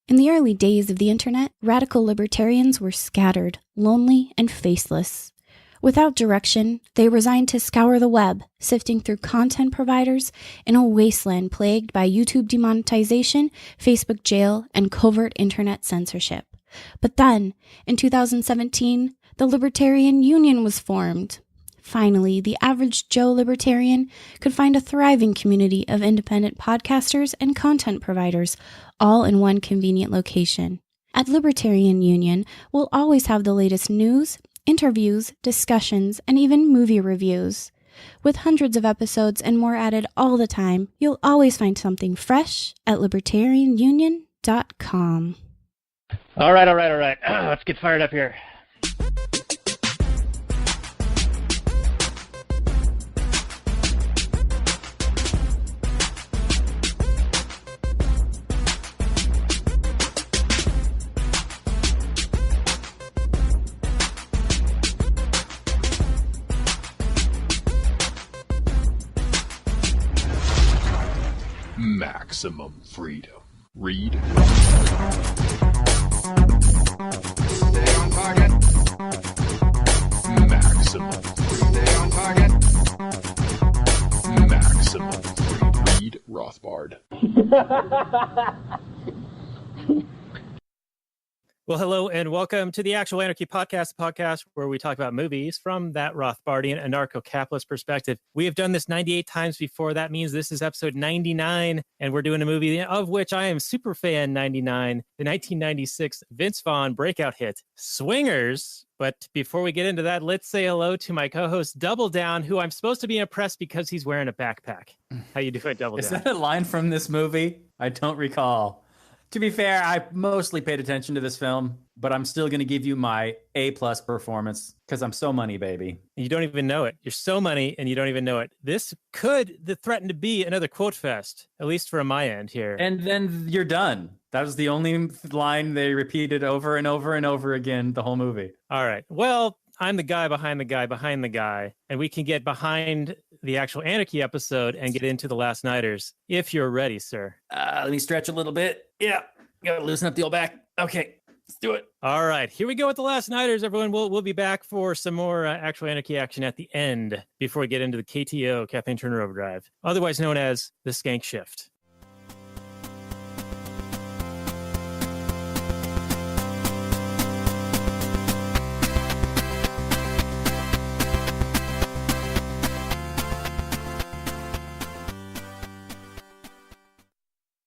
In the early days of the internet, radical libertarians were scattered, lonely, and faceless. Without direction, they resigned to scour the web, sifting through content providers in a wasteland plagued by YouTube demonetization, Facebook jail, and covert internet censorship. But then, in 2017, the Libertarian Union was formed. Finally, the average Joe libertarian could find a thriving community of independent podcasters and content providers, all in one convenient location. At Libertarian Union, we'll always have the latest news, interviews, discussions, and even movie reviews. With hundreds of episodes and more added all the time, you'll always find something fresh at libertarianunion.com. All right. Let's get fired up here. Maximum freedom. Read. Stay on target. Maximum freedom. Stay on target. Maximum freedom. Read Rothbard. Well, hello and welcome to the Actual Anarchy podcast, where we talk about movies from that Rothbardian Anarcho-Capitalist perspective. We have done this 98 times before. That means this is episode 99, and we're doing a movie of which I am super fan 99, the 1996 Vince Vaughn breakout hit, Swingers. But before we get into that, let's say hello to my co-host, Double Down, who I'm supposed to be impressed because he's wearing a backpack. How you doing, Double Down? Is that a line from this movie? I don't recall. To be fair, I mostly paid attention to this film, but I'm still going to give you my A-plus performance because I'm so money, baby. You don't even know it. You're so money and you don't even know it. This could threaten to be another quote fest, at least from my end here. And then you're done. That was the only line they repeated over and over and over again the whole movie. All right. Well, I'm the guy behind the guy behind the guy, and we can get behind the actual Anarchy episode and get into the Last Nighters if you're ready, sir. Let me stretch a little bit. Yeah, gotta loosen up the old back. Okay, let's do it. All right, here we go with the Last Nighters, everyone. We'll be back for some more actual Anarchy action at the end before we get into the KTO, Kathleen Turner Overdrive, otherwise known as the Skank Shift.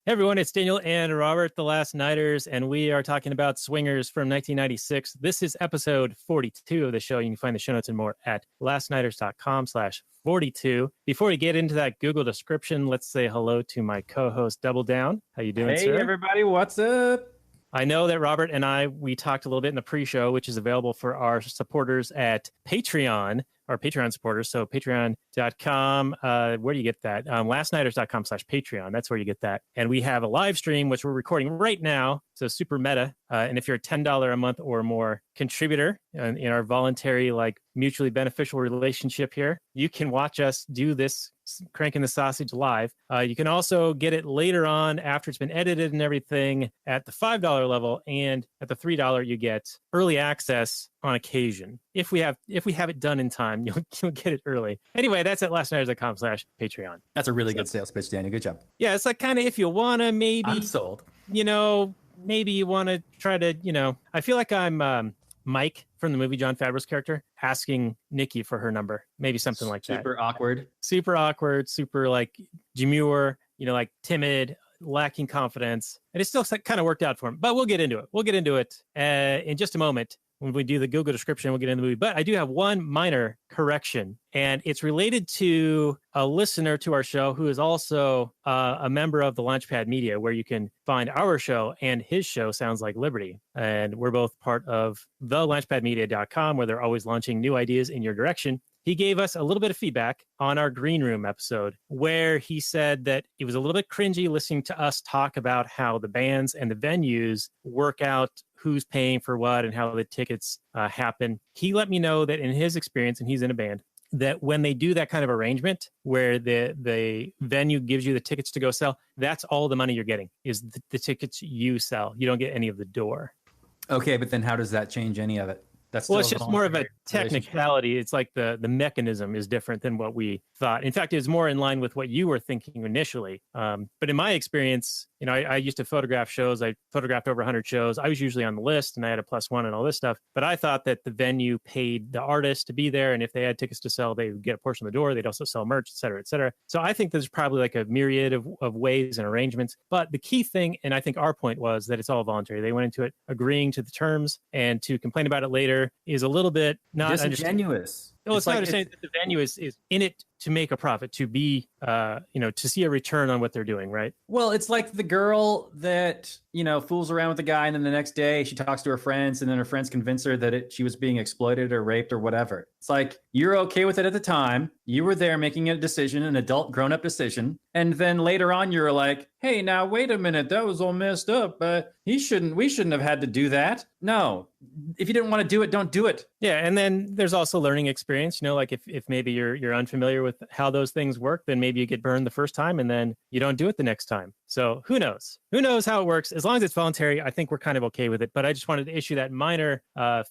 Hey everyone, it's Daniel and Robert, the Last Nighters, and we are talking about Swingers from 1996. This is episode 42 of the show. You can find the show notes and more at lastnighters.com/42. Before we get into that Google description, let's say hello to my co-host, Double Down. How you doing, sir? Hey everybody, what's up? I know that Robert and we talked a little bit in the pre-show, which is available for our supporters at Patreon, our Patreon supporters. So patreon.com, where do you get that? Lastnighters.com/Patreon. That's where you get that. And we have a live stream, which we're recording right now. So super meta. And if you're a $10 a month or more contributor in our voluntary, mutually beneficial relationship here, you can watch us do this Cranking the Sausage live. You can also get it later on after it's been edited and everything at the $5 level, and at the $3 you get early access on occasion. If we have it done in time, you'll get it early. Anyway, that's at lastnighters.com/Patreon. That's a really good sales pitch, Daniel. Good job. Yeah, it's kind of if you want to maybe... I'm sold. Maybe you want to try to, I feel like I'm Mike from the movie, John Favreau's character, asking Nikki for her number. Maybe something like that. Super awkward, super demure, timid, lacking confidence. And it still kind of worked out for him. But we'll get into it in just a moment. When we do the Google description, we'll get into the movie. But I do have one minor correction, and it's related to a listener to our show who is also a member of the Launchpad Media, where you can find our show and his show, Sounds Like Liberty. And we're both part of the launchpadmedia.com, where they're always launching new ideas in your direction. He gave us a little bit of feedback on our Green Room episode, where he said that it was a little bit cringy listening to us talk about how the bands and the venues work out who's paying for what and how the tickets happen. He let me know that in his experience, and he's in a band, that when they do that kind of arrangement where the venue gives you the tickets to go sell, that's all the money you're getting is the tickets you sell. You don't get any of the door. Okay, but then how does that change any of it? That's Well, still it's just more of a technicality. It's like the mechanism is different than what we thought. In fact, it's more in line with what you were thinking initially. But in my experience, I used to photograph shows. I photographed over 100 shows. I was usually on the list and I had a +1 and all this stuff. But I thought that the venue paid the artist to be there. And if they had tickets to sell, they would get a portion of the door. They'd also sell merch, et cetera, et cetera. So I think there's probably like a myriad of ways and arrangements. But the key thing, and I think our point was that it's all voluntary. They went into it agreeing to the terms, and to complain about it later is a little bit not disingenuous. No, it's not understanding that the venue is in it to make a profit, to be, to see a return on what they're doing, right? Well, it's like the girl that, fools around with the guy, and then the next day she talks to her friends, and then her friends convince her that she was being exploited or raped or whatever. It's like, you're okay with it at the time. You were there making a decision, an adult grown-up decision. And then later on, you're like, hey, now, wait a minute, that was all messed up. We shouldn't have had to do that. No, if you didn't want to do it, don't do it. Yeah, and then there's also learning experience. Like if maybe you're unfamiliar with how those things work, then maybe you get burned the first time and then you don't do it the next time. So who knows? Who knows how it works? As long as it's voluntary, I think we're kind of okay with it. But I just wanted to issue that minor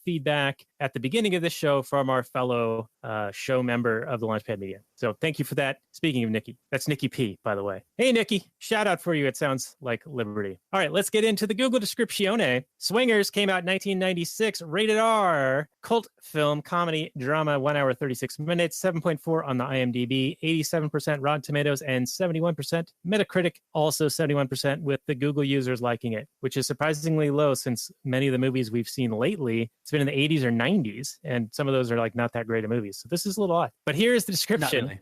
feedback at the beginning of this show from our fellow show member of the Launchpad Media. So thank you for that. Speaking of Nikki, that's Nikki P, by the way. Hey, Nikki, shout out for you. It sounds like Liberty. All right, let's get into the Google descriptione. Swingers came out in 1996, rated R, cult film, comedy, drama, 1 hour, 36 minutes, 7.4 on the IMDb, 87% Rotten Tomatoes, and 71% Metacritic, also 71% with the Google users liking it, which is surprisingly low since many of the movies we've seen lately, it's been in the 80s or 90s, and some of those are like not that great of movies. So this is a little odd. But here's the description.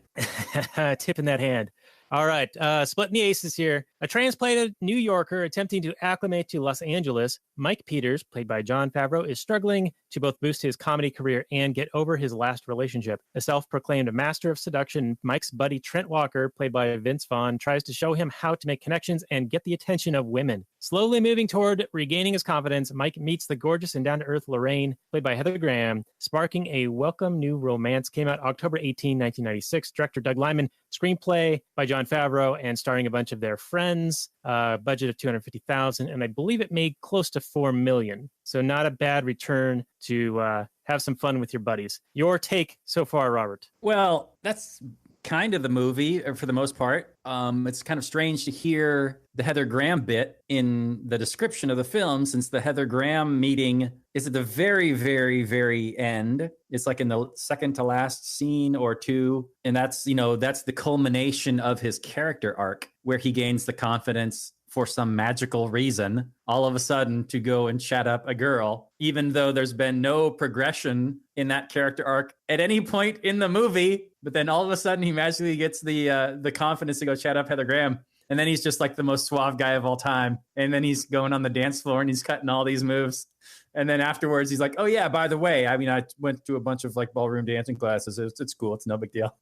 Tip in that hand. All right, splitting the aces here. A transplanted New Yorker attempting to acclimate to Los Angeles, Mike Peters, played by Jon Favreau, is struggling to both boost his comedy career and get over his last relationship. A self-proclaimed master of seduction, Mike's buddy Trent Walker, played by Vince Vaughn, tries to show him how to make connections and get the attention of women. Slowly moving toward regaining his confidence, Mike meets the gorgeous and down-to-earth Lorraine, played by Heather Graham, sparking a welcome new romance. Came out October 18, 1996. Director Doug Liman. Screenplay by Jon Favreau and starring a bunch of their friends. Budget of $250,000, and I believe it made close to $4 million. So not a bad return to have some fun with your buddies. Your take so far, Robert? Well, that's kind of the movie for the most part. It's kind of strange to hear the Heather Graham bit in the description of the film, since the Heather Graham meeting is at the very, very, very end. It's like in the second to last scene or two. And that's the culmination of his character arc, where he gains the confidence for some magical reason, all of a sudden to go and chat up a girl, even though there's been no progression in that character arc at any point in the movie. But then all of a sudden he magically gets the confidence to go chat up Heather Graham. And then he's just like the most suave guy of all time. And then he's going on the dance floor and he's cutting all these moves. And then afterwards he's like, oh yeah, by the way, I went to a bunch of like ballroom dancing classes. It's cool. It's no big deal.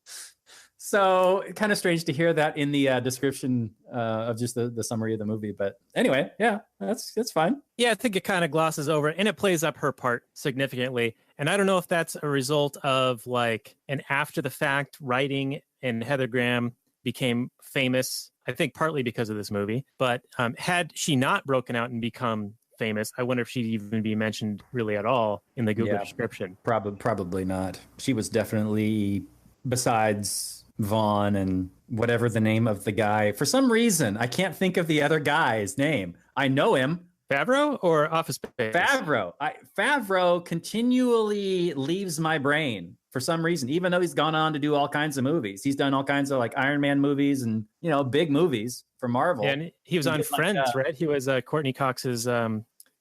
So kind of strange to hear that in the description of just the summary of the movie. But anyway, yeah, that's fine. Yeah, I think it kind of glosses over it, and it plays up her part significantly. And I don't know if that's a result of like an after the fact writing, and Heather Graham became famous, I think partly because of this movie. But had she not broken out and become famous, I wonder if she'd even be mentioned really at all in the Google description. Probably not. She was definitely, besides Vaughn and whatever the name of the guy, for some reason I can't think of the other guy's name. I know him. Favreau or Office Space? Favreau continually leaves my brain for some reason, even though he's gone on to do all kinds of moviys. He's done all kinds of like Iron Man movies and big movies for Marvel. Yeah, and he was on Friends, right? He was Courtney Cox's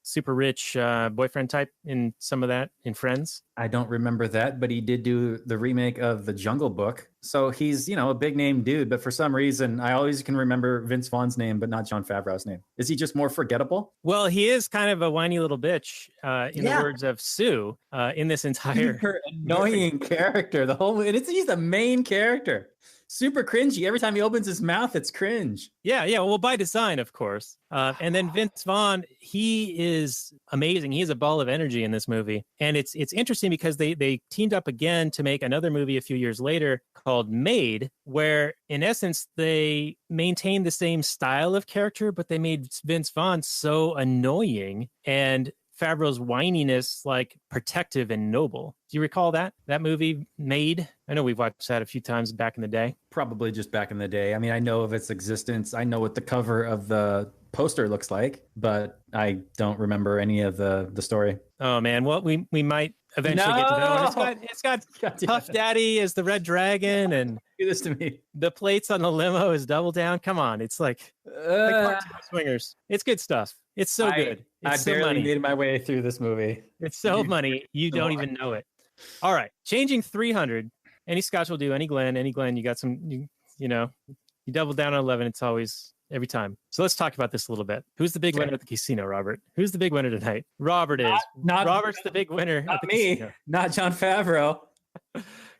super rich boyfriend type in some of that in Friends. I don't remember that, but he did do the remake of The Jungle Book. So he's, a big name dude, but for some reason I always can remember Vince Vaughn's name, but not Jon Favreau's name. Is he just more forgettable? Well, he is kind of a whiny little bitch, in the words of Sue, in this entire annoying character. He's the main character. super cringy. Every time he opens his mouth, it's cringe. Yeah. Well, by design, of course. And then Vince Vaughn, he is amazing. He has a ball of energy in this movie. And it's interesting because they teamed up again to make another movie a few years later called Made, where in essence, they maintained the same style of character, but they made Vince Vaughn so annoying and Favreau's whininess like protective and noble. Do you recall that movie Made? I know we've watched that a few times back in the day. Probably just back in the day. I mean, I know of its existence. I know what the cover of the poster looks like, but I don't remember any of the story. Oh man, well we might eventually get to that one. It's got Puff Daddy as the Red Dragon, and do this to me. The plates on the limo is Double Down. Come on, it's like cartoon swingers. It's good stuff. It's so good. I barely made my way through this movie. It's so money. You don't even know it. All right. Changing 300. Any Scotch will do. Any Glen. You got some, you double down on 11. It's always every time. So let's talk about this a little bit. Who's the big winner at the casino, Robert? Who's the big winner tonight? Robert is. Robert's the big winner. Not me. Casino. Not Jon Favreau.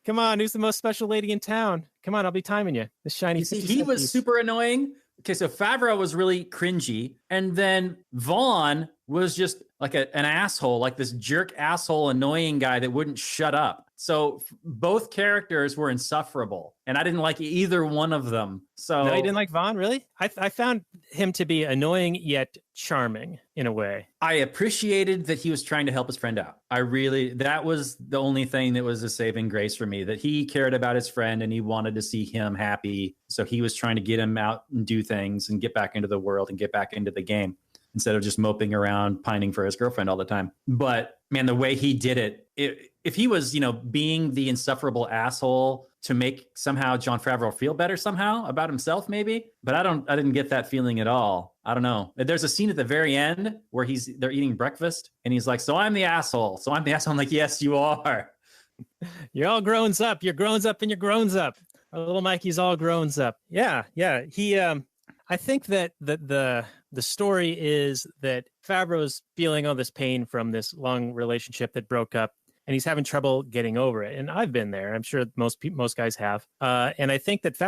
Come on. Who's the most special lady in town? Come on. I'll be timing you. The shiny. You see, he was super annoying. Okay, so Favreau was really cringy, and then Vaughn was just like an asshole, like this jerk asshole, annoying guy that wouldn't shut up. So both characters were insufferable, and I didn't like either one of them. So no, you didn't like Vaughn, really? I found him to be annoying yet charming in a way. I appreciated that he was trying to help his friend out. That was the only thing that was a saving grace for me, that he cared about his friend and he wanted to see him happy. So he was trying to get him out and do things and get back into the world and get back into the game, instead of just moping around, pining for his girlfriend all the time. But man, the way he did it, if he was, being the insufferable asshole to make somehow Jon Favreau feel better somehow about himself, maybe, but I didn't get that feeling at all. I don't know. There's a scene at the very end where they're eating breakfast and he's like, so I'm the asshole. I'm like, yes, you are. You're all grown up. You're grown up and you're grown up. Our little Mikey's all grown up. Yeah. He, I think that the story is that Favreau's feeling all this pain from this long relationship that broke up, and he's having trouble getting over it. And I've been there. I'm sure most guys have. And I think that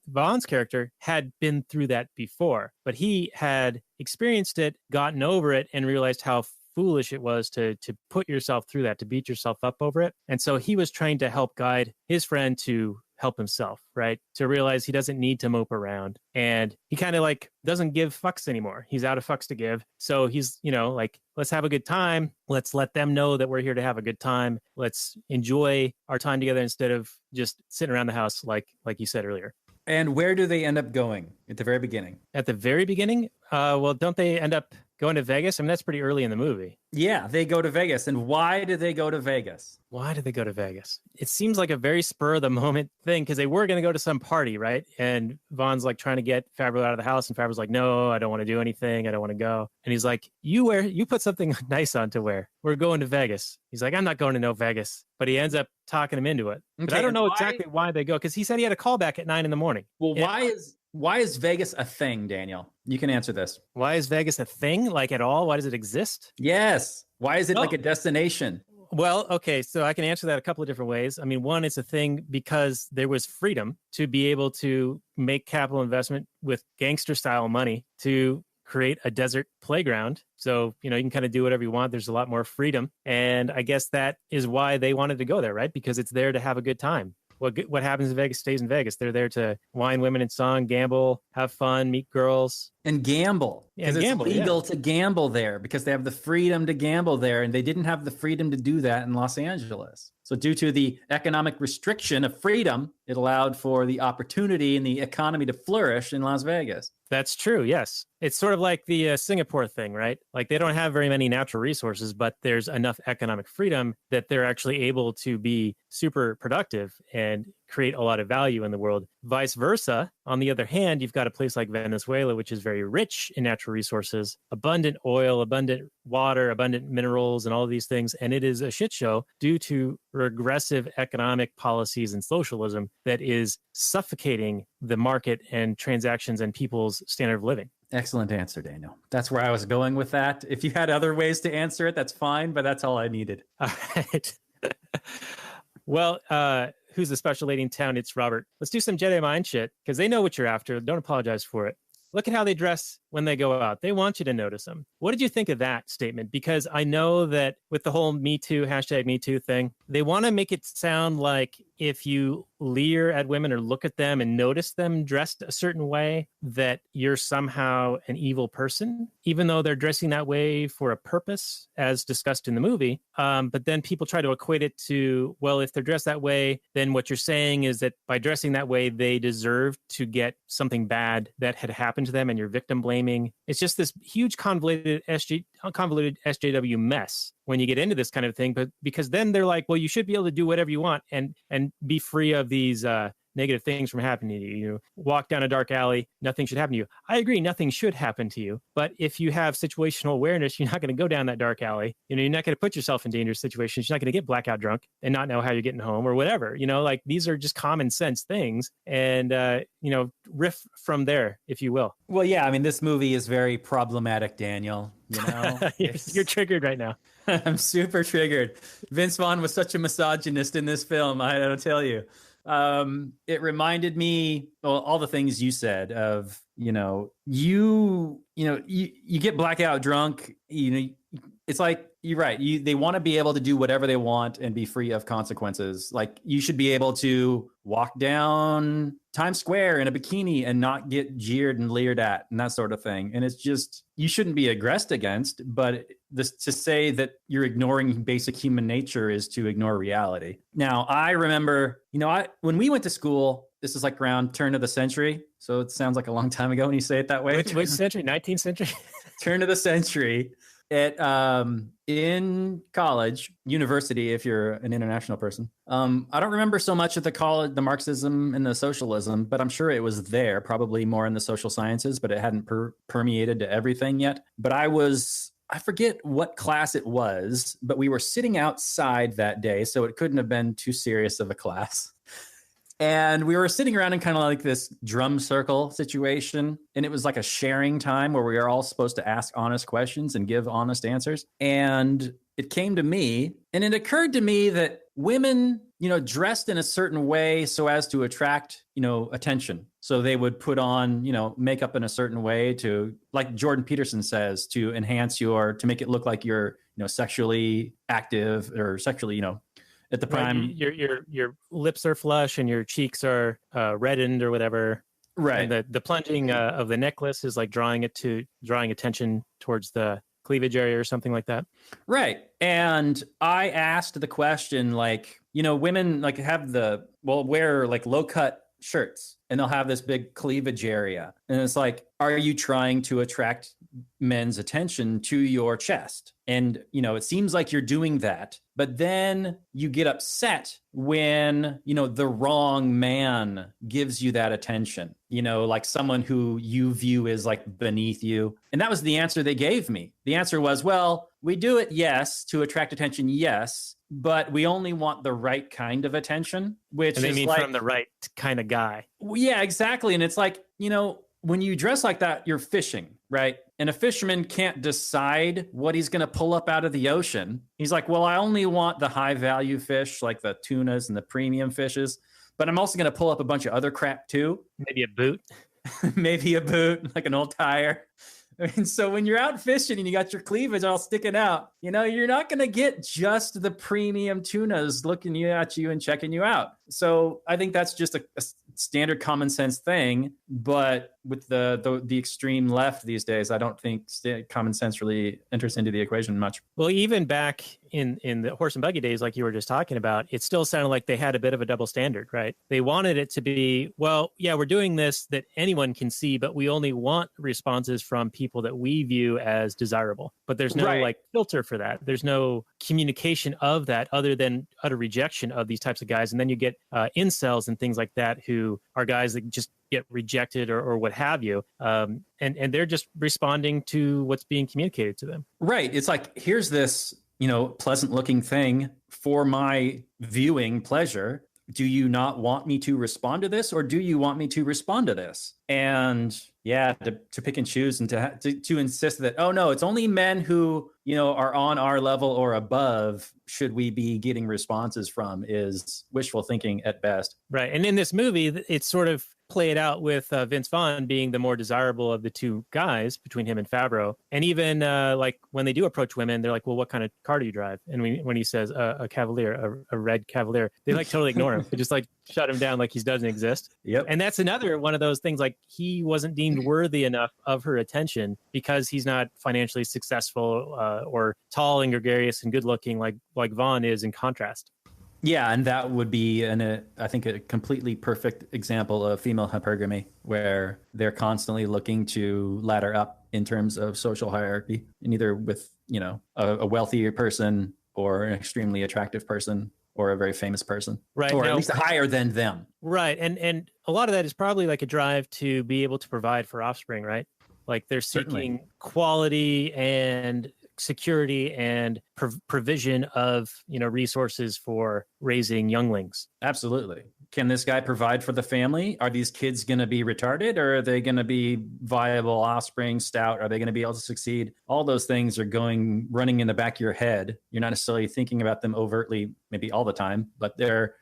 Vaughn's character had been through that before, but he had experienced it, gotten over it, and realized how foolish it was to put yourself through that, to beat yourself up over it. And so he was trying to help guide his friend to help himself, right? To realize he doesn't need to mope around, and he kind of like doesn't give fucks anymore. He's out of fucks to give. So he's, like, let's have a good time. Let's let them know that we're here to have a good time. Let's enjoy our time together instead of just sitting around the house like you said earlier. And where do they end up going at the very beginning? At the very beginning? Well, don't they end up going to Vegas? I mean, that's pretty early in the movie. Yeah, they go to Vegas. And why do they go to Vegas? Why did they go to Vegas? It seems like a very spur of the moment thing, because they were going to go to some party, right? And Vaughn's like trying to get Favreau out of the house, and Favreau's like, no, I don't want to do anything. I don't want to go. And he's like, you put something nice on to wear. We're going to Vegas. He's like, I'm not going to no Vegas. But he ends up talking him into it. But I don't know exactly why they go, because he said he had a callback at 9 a.m. Well, why is Vegas a thing, Daniel? You can answer this. Why is Vegas a thing? Like, at all? Why does it exist? Yes. Why is it like a destination? Well, okay, so I can answer that a couple of different ways. I mean, one, it's a thing because there was freedom to be able to make capital investment with gangster style money to create a desert playground. So, you can kind of do whatever you want. There's a lot more freedom. And I guess that is why they wanted to go there, right? Because it's there to have a good time. What happens in Vegas stays in Vegas. They're there to wine women and song, gamble, have fun, meet girls. And gamble. Yeah, it's legal to gamble there because they have the freedom to gamble there. And they didn't have the freedom to do that in Los Angeles. So due to the economic restriction of freedom, it allowed for the opportunity and the economy to flourish in Las Vegas. That's true, yes. It's sort of like the Singapore thing, right? Like, they don't have very many natural resources, but there's enough economic freedom that they're actually able to be super productive and create a lot of value in the world. Vice versa, on the other hand, you've got a place like Venezuela, which is very rich in natural resources, abundant oil, abundant water, abundant minerals, and all of these things. And it is a shit show due to regressive economic policies and socialism that is suffocating the market and transactions and people's standard of living. Excellent answer, Daniel. That's where I was going with that. If you had other ways to answer it, that's fine, but that's all I needed. All right. Well, who's the special lady in town? It's Robert. Let's do some Jedi mind shit because they know what you're after. Don't apologize for it. Look at how they dress when they go out. They want you to notice them. What did you think of that statement? Because I know that with the whole Me Too, hashtag Me Too thing, they want to make it sound like if you leer at women or look at them and notice them dressed a certain way, that you're somehow an evil person, even though they're dressing that way for a purpose, as discussed in the movie. But then people try to equate it to, well, if they're dressed that way, then what you're saying is that by dressing that way, they deserve to get something bad that had happened to them, and you're victim blaming. It's just this huge convoluted SJW mess when you get into this kind of thing, but because then they're like, well, you should be able to do whatever you want and be free of these negative things from happening to you. You walk down a dark alley, nothing should happen to you. I agree, nothing should happen to you. But if you have situational awareness, you're not going to go down that dark alley. You're not going to put yourself in dangerous situations. You're not going to get blackout drunk and not know how you're getting home or whatever. Like these are just common sense things. And, riff from there, if you will. Well, yeah, I mean, this movie is very problematic, Daniel. You're triggered right now. I'm super triggered. Vince Vaughn was such a misogynist in this film. I don't tell you. It reminded me, well, all the things you said of, you get blackout drunk, it's like, you're right. They want to be able to do whatever they want and be free of consequences. Like you should be able to walk down Times Square in a bikini and not get jeered and leered at and that sort of thing. And it's just, you shouldn't be aggressed against, but to say that you're ignoring basic human nature is to ignore reality. Now, I remember, when we went to school, this is like around turn of the century. So it sounds like a long time ago when you say it that way. Which century? 19th century? Turn of the century. In college, university, if you're an international person. I don't remember so much of the Marxism and the socialism, but I'm sure it was there, probably more in the social sciences, but it hadn't permeated to everything yet. But I forget what class it was, but we were sitting outside that day, so it couldn't have been too serious of a class. And we were sitting around in kind of like this drum circle situation. And it was like a sharing time where we were all supposed to ask honest questions and give honest answers. And it came to me, and it occurred to me that women, dressed in a certain way so as to attract, attention. So they would put on, makeup in a certain way to, like Jordan Peterson says, to to make it look like you're, sexually active or sexually, at the prime. Right. Your lips are flush and your cheeks are reddened or whatever. Right. And the plunging of the necklace is like drawing attention towards the cleavage area or something like that. Right. And I asked the question, like, women like wear like low cut shirts and they'll have this big cleavage area. And it's like, are you trying to attract men's attention to your chest? And, it seems like you're doing that, but then you get upset when, the wrong man gives you that attention, like someone who you view as like beneath you. And that was the answer they gave me. The answer was, well, we do it, yes, to attract attention, yes, but we only want the right kind of attention, which and they is mean like, from the right kind of guy. Yeah, exactly. And it's like, when you dress like that, you're fishing, right? And a fisherman can't decide what he's going to pull up out of the ocean. He's like, well, I only want the high value fish, like the tunas and the premium fishes, but I'm also going to pull up a bunch of other crap too. Maybe a boot. Maybe a boot, like an old tire. And so when you're out fishing and you got your cleavage all sticking out, you're not going to get just the premium tunas looking at you and checking you out. So I think that's just a standard common sense thing. But with the extreme left these days, I don't think common sense really enters into the equation much. Well, even back in the horse and buggy days, like you were just talking about, it still sounded like they had a bit of a double standard, right? They wanted it to be, well, yeah, we're doing this that anyone can see, but we only want responses from people that we view as desirable. But there's no like filter for that. There's no communication of that other than utter rejection of these types of guys. And then you get incels and things like that who are guys that just get rejected or what have you. And they're just responding to what's being communicated to them. Right. It's like, here's this, pleasant looking thing for my viewing pleasure. Do you not want me to respond to this, or do you want me to respond to this? And, Yeah, to pick and choose and to insist that, oh no, it's only men who, are on our level or above should we be getting responses from is wishful thinking at best. Right. And in this movie, it's sort of played out with Vince Vaughn being the more desirable of the two guys between him and Favreau. And even like when they do approach women, they're like, well, what kind of car do you drive? And when he says a Cavalier, a red Cavalier, they like totally ignore him. They just like shut him down like he doesn't exist. Yep. And that's another one of those things, like he wasn't deemed worthy enough of her attention because he's not financially successful or tall and gregarious and good looking like Vaughn is in contrast. Yeah, and that would be, I think, a completely perfect example of female hypergamy, where they're constantly looking to ladder up in terms of social hierarchy, and either with, a wealthier person or an extremely attractive person or a very famous person, right? Or now, at least higher than them. Right, and a lot of that is probably like a drive to be able to provide for offspring, right? Like they're seeking Certainly. quality and security and provision of resources for raising younglings. Absolutely. Can this guy provide for the family? Are these kids going to be retarded, or are they going to be viable offspring, stout? Are they going to be able to succeed? All those things are running in the back of your head. You're not necessarily thinking about them overtly, maybe all the time, but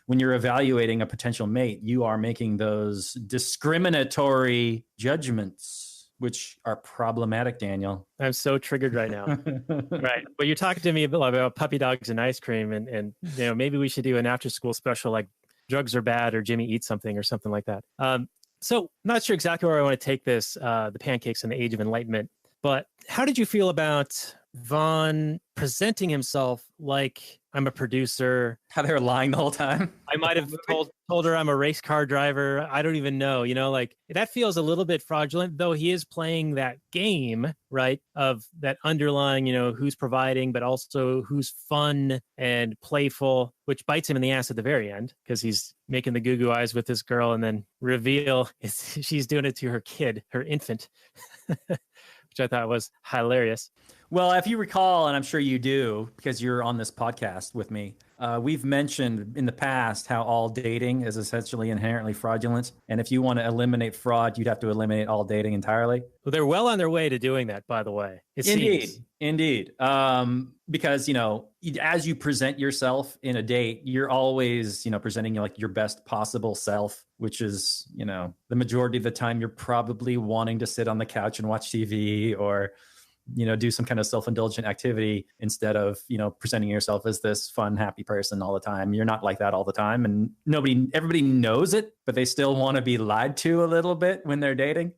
when you're evaluating a potential mate, you are making those discriminatory judgments, which are problematic, Daniel. I'm so triggered right now. Right. But you're talking to me about puppy dogs and ice cream, and maybe we should do an after school special like drugs are bad or Jimmy eats something or something like that. So not sure exactly where I want to take this, the pancakes and the age of enlightenment, but how did you feel about Vaughn presenting himself like I'm a producer? How they were lying the whole time. I might have told her I'm a race car driver. I don't even know, like that feels a little bit fraudulent, though he is playing that game, right? Of that underlying, who's providing, but also who's fun and playful, which bites him in the ass at the very end because he's making the goo-goo eyes with this girl and then reveal she's doing it to her kid, her infant, which I thought was hilarious. Well, if you recall, and I'm sure you do, because you're on this podcast with me, we've mentioned in the past how all dating is essentially inherently fraudulent. And if you want to eliminate fraud, you'd have to eliminate all dating entirely. Well, they're well on their way to doing that, by the way. Indeed. Because, as you present yourself in a date, you're always, presenting like your best possible self, which is, the majority of the time you're probably wanting to sit on the couch and watch TV or do some kind of self-indulgent activity instead of, presenting yourself as this fun, happy person all the time. You're not like that all the time. And everybody knows it, but they still want to be lied to a little bit when they're dating.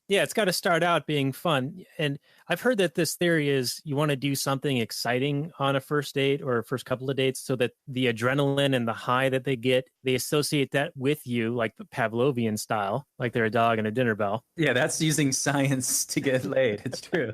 Yeah, it's got to start out being fun. And I've heard that this theory is you want to do something exciting on a first date or first couple of dates so that the adrenaline and the high that they get, they associate that with you, like the Pavlovian style, like they're a dog and a dinner bell. Yeah, that's using science to get laid. It's true.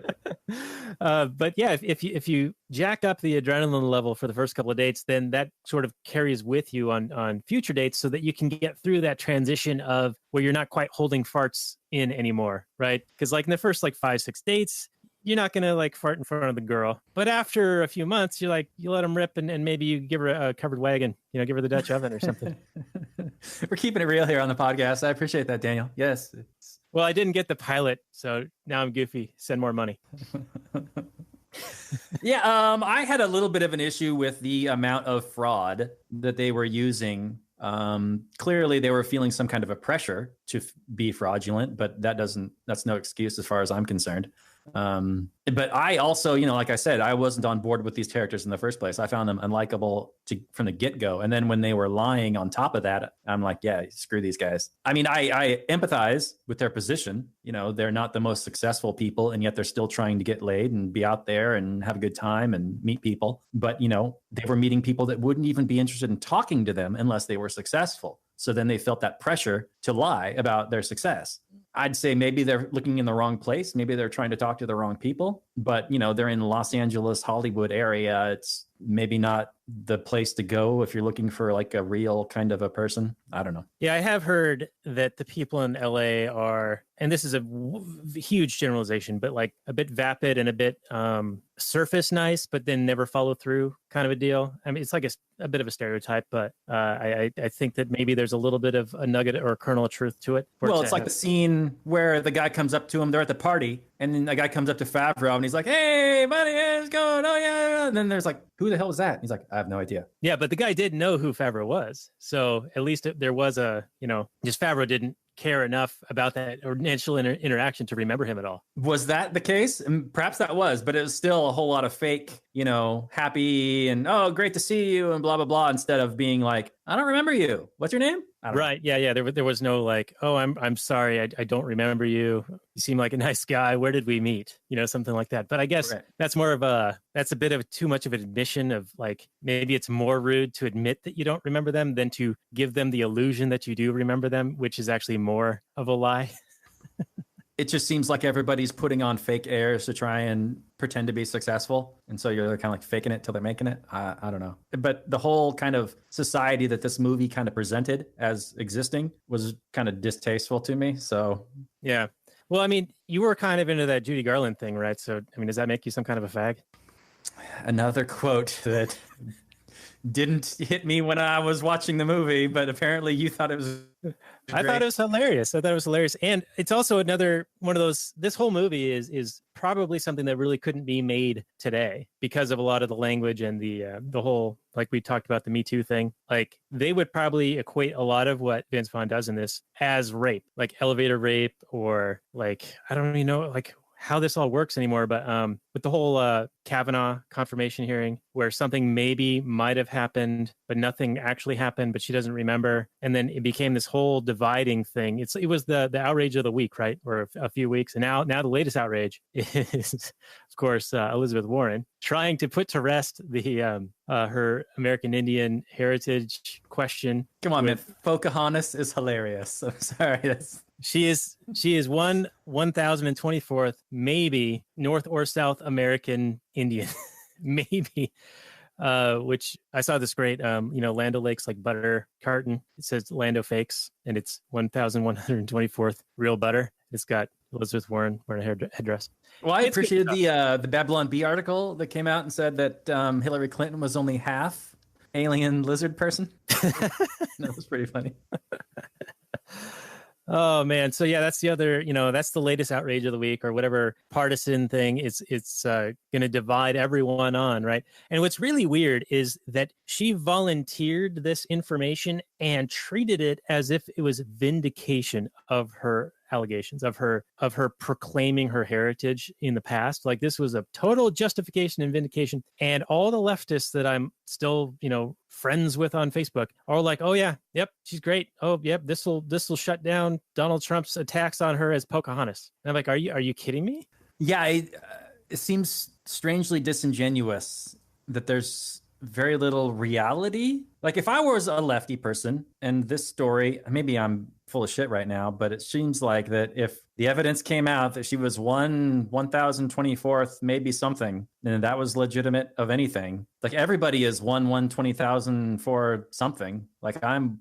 But yeah, if you jack up the adrenaline level for the first couple of dates, then that sort of carries with you on future dates so that you can get through that transition of where you're not quite holding farts in anymore, right? Because like in the first 5-6 dates, you're not going to fart in front of the girl. But after a few months, you let them rip and maybe you give her a covered wagon, give her the Dutch oven or something. We're keeping it real here on the podcast. I appreciate that, Daniel. Yes. Well, I didn't get the pilot, so now I'm goofy. Send more money. Yeah, I had a little bit of an issue with the amount of fraud that they were using. Clearly they were feeling some kind of a pressure to be fraudulent, but that's no excuse as far as I'm concerned. But I also, like I said, I wasn't on board with these characters in the first place. I found them unlikable from the get-go. And then when they were lying on top of that, I'm like, yeah, screw these guys. I mean, I empathize with their position. They're not the most successful people, and yet they're still trying to get laid and be out there and have a good time and meet people. But, they were meeting people that wouldn't even be interested in talking to them unless they were successful. So then they felt that pressure to lie about their success. I'd say maybe they're looking in the wrong place. Maybe they're trying to talk to the wrong people. but they're in Los Angeles, Hollywood area. It's maybe not the place to go if you're looking for like a real kind of a person. I don't know. Yeah, I have heard that the people in LA are, and this is a huge generalization, but like a bit vapid and a bit surface nice, but then never follow through kind of a deal. I mean, it's like a bit of a stereotype, but I think that maybe there's a little bit of a nugget or a kernel of truth to it. Well, it's like the scene where the guy comes up to him, they're at the party, and then the guy comes up to Favreau and he's like, "Hey, buddy, how's it going? Oh, yeah." And then there's like, "Who the hell is that?" And he's like, "I have no idea." Yeah, but the guy did know who Favreau was. So at least there was just Favreau didn't care enough about that initial interaction to remember him at all. Was that the case? And perhaps that was, but it was still a whole lot of fake, happy and, "Oh, great to see you," and blah, blah, blah, instead of being like, "I don't remember you. What's your name?" Right. Yeah. There was no like, "Oh, I'm sorry. I don't remember you. You seem like a nice guy. Where did we meet?" Something like that. But I guess that's more of that's a bit of too much of an admission of like, maybe it's more rude to admit that you don't remember them than to give them the illusion that you do remember them, which is actually more of a lie. It just seems like everybody's putting on fake airs to try and pretend to be successful. And so you're kind of like faking it till they're making it. I don't know. But the whole kind of society that this movie kind of presented as existing was kind of distasteful to me. So, yeah. Well, I mean, you were kind of into that Judy Garland thing, right? So, I mean, does that make you some kind of a fag? Another quote that didn't hit me when I was watching the movie, but apparently you thought it was great. I thought it was hilarious. And it's also another one of those, this whole movie is probably something that really couldn't be made today because of a lot of the language and the whole, like we talked about the Me Too thing. Like they would probably equate a lot of what Vince Vaughn does in this as rape, like elevator rape, or like, I don't even know, like how this all works anymore, but with the whole Kavanaugh confirmation hearing where something maybe might have happened, but nothing actually happened, but she doesn't remember. And then it became this whole dividing thing. It was the outrage of the week, right? Or a few weeks. And now the latest outrage is, of course, Elizabeth Warren trying to put to rest the her American Indian heritage question. Come on, man. Pocahontas is hilarious. I'm sorry. She is 1,024th, maybe North or South American Indian, maybe. Which I saw this great, Land O'Lakes like butter carton. It says Land O'Fakes, and it's 1,124th real butter. It's got Elizabeth Warren wearing a headdress. Well, I appreciated the Babylon Bee article that came out and said that Hillary Clinton was only half alien lizard person. That was pretty funny. Oh man. So yeah, that's the other, that's the latest outrage of the week or whatever partisan thing it's going to divide everyone on. Right. And what's really weird is that she volunteered this information and treated it as if it was vindication of her allegations, of her proclaiming her heritage in the past. Like this was a total justification and vindication. And all the leftists that I'm still, friends with on Facebook are like, "Oh yeah, yep, she's great. Oh yep, this will shut down Donald Trump's attacks on her as Pocahontas." And I'm like, "Are you kidding me?" Yeah, it seems strangely disingenuous that there's very little reality. Like if I was a lefty person and this story, maybe I'm full of shit right now, but it seems like that if the evidence came out that she was 1,024th, maybe something, and that was legitimate of anything. Like everybody is 1/120,000 for something. Like I'm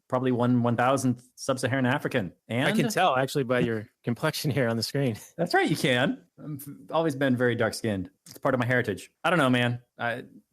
probably 1/1,000th sub-Saharan African. And I can tell actually by your complexion here on the screen. That's right, you can. I've always been very dark-skinned. It's part of my heritage. I don't know, man.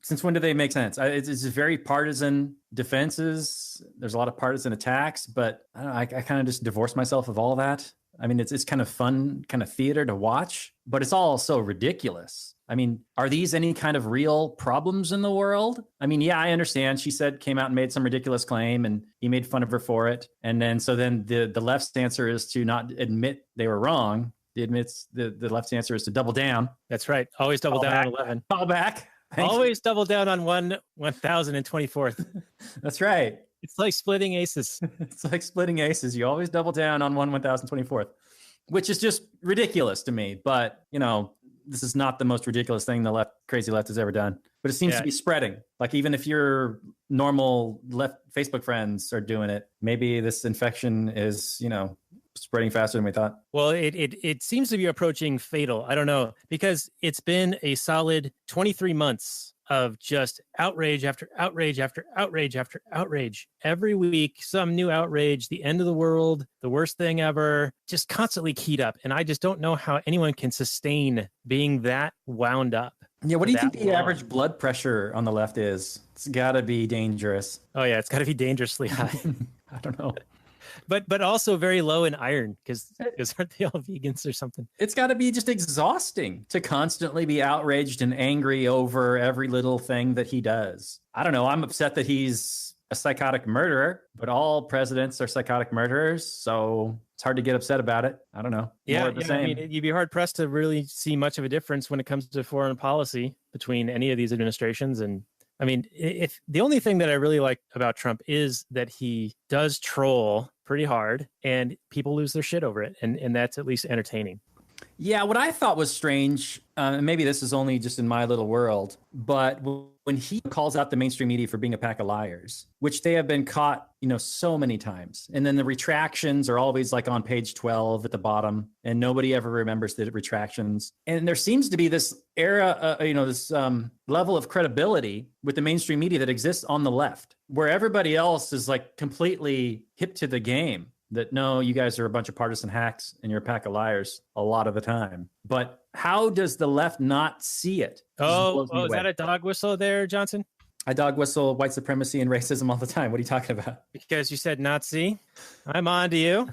Since when do they make sense? It's very partisan defenses. There's a lot of partisan attacks, but I don't know, I kind of just divorce myself of all that. I mean, it's kind of fun, kind of theater to watch, but it's all so ridiculous. I mean, are these any kind of real problems in the world? I mean, yeah, I understand. She came out and made some ridiculous claim and he made fun of her for it. And then the left's answer is to not admit they were wrong. The left's answer is to double down. That's right. Always double down on 11. Fall back. Always double down on 1,024th. That's right. It's like splitting aces. It's like splitting aces. You always double down on 1,024th, which is just ridiculous to me. But, this is not the most ridiculous thing the crazy left has ever done. But it seems to be spreading. Like even if your normal left Facebook friends are doing it, maybe this infection is, spreading faster than we thought. Well, it seems to be approaching fatal. I don't know, because it's been a solid 23 months of just outrage after outrage after outrage after outrage. Every week, some new outrage, the end of the world, the worst thing ever, just constantly keyed up. And I just don't know how anyone can sustain being that wound up. Yeah, what do you think the long. average blood pressure on the left is? It's got to be dangerous. Oh, yeah, it's got to be dangerously high. I don't know. But also very low in iron, because aren't they all vegans or something? It's got to be just exhausting to constantly be outraged and angry over every little thing that he does. I don't know. I'm upset that he's a psychotic murderer, but all presidents are psychotic murderers. So it's hard to get upset about it. I don't know. Yeah, More of the same. I mean, you'd be hard pressed to really see much of a difference when it comes to foreign policy between any of these administrations. And I mean, if the only thing that I really like about Trump is that he does troll pretty hard and people lose their shit over it. And that's at least entertaining. Yeah, what I thought was strange, and maybe this is only just in my little world, but when he calls out the mainstream media for being a pack of liars, which they have been caught, so many times. And then the retractions are always like on page 12 at the bottom, and nobody ever remembers the retractions. And there seems to be this era, this level of credibility with the mainstream media that exists on the left, where everybody else is like completely hip to the game. That no, you guys are a bunch of partisan hacks and you're a pack of liars a lot of the time. But how does the left not see it? Oh, is that a dog whistle there, Johnson? I dog whistle white supremacy and racism all the time. What are you talking about? Because you said Nazi. I'm on to you.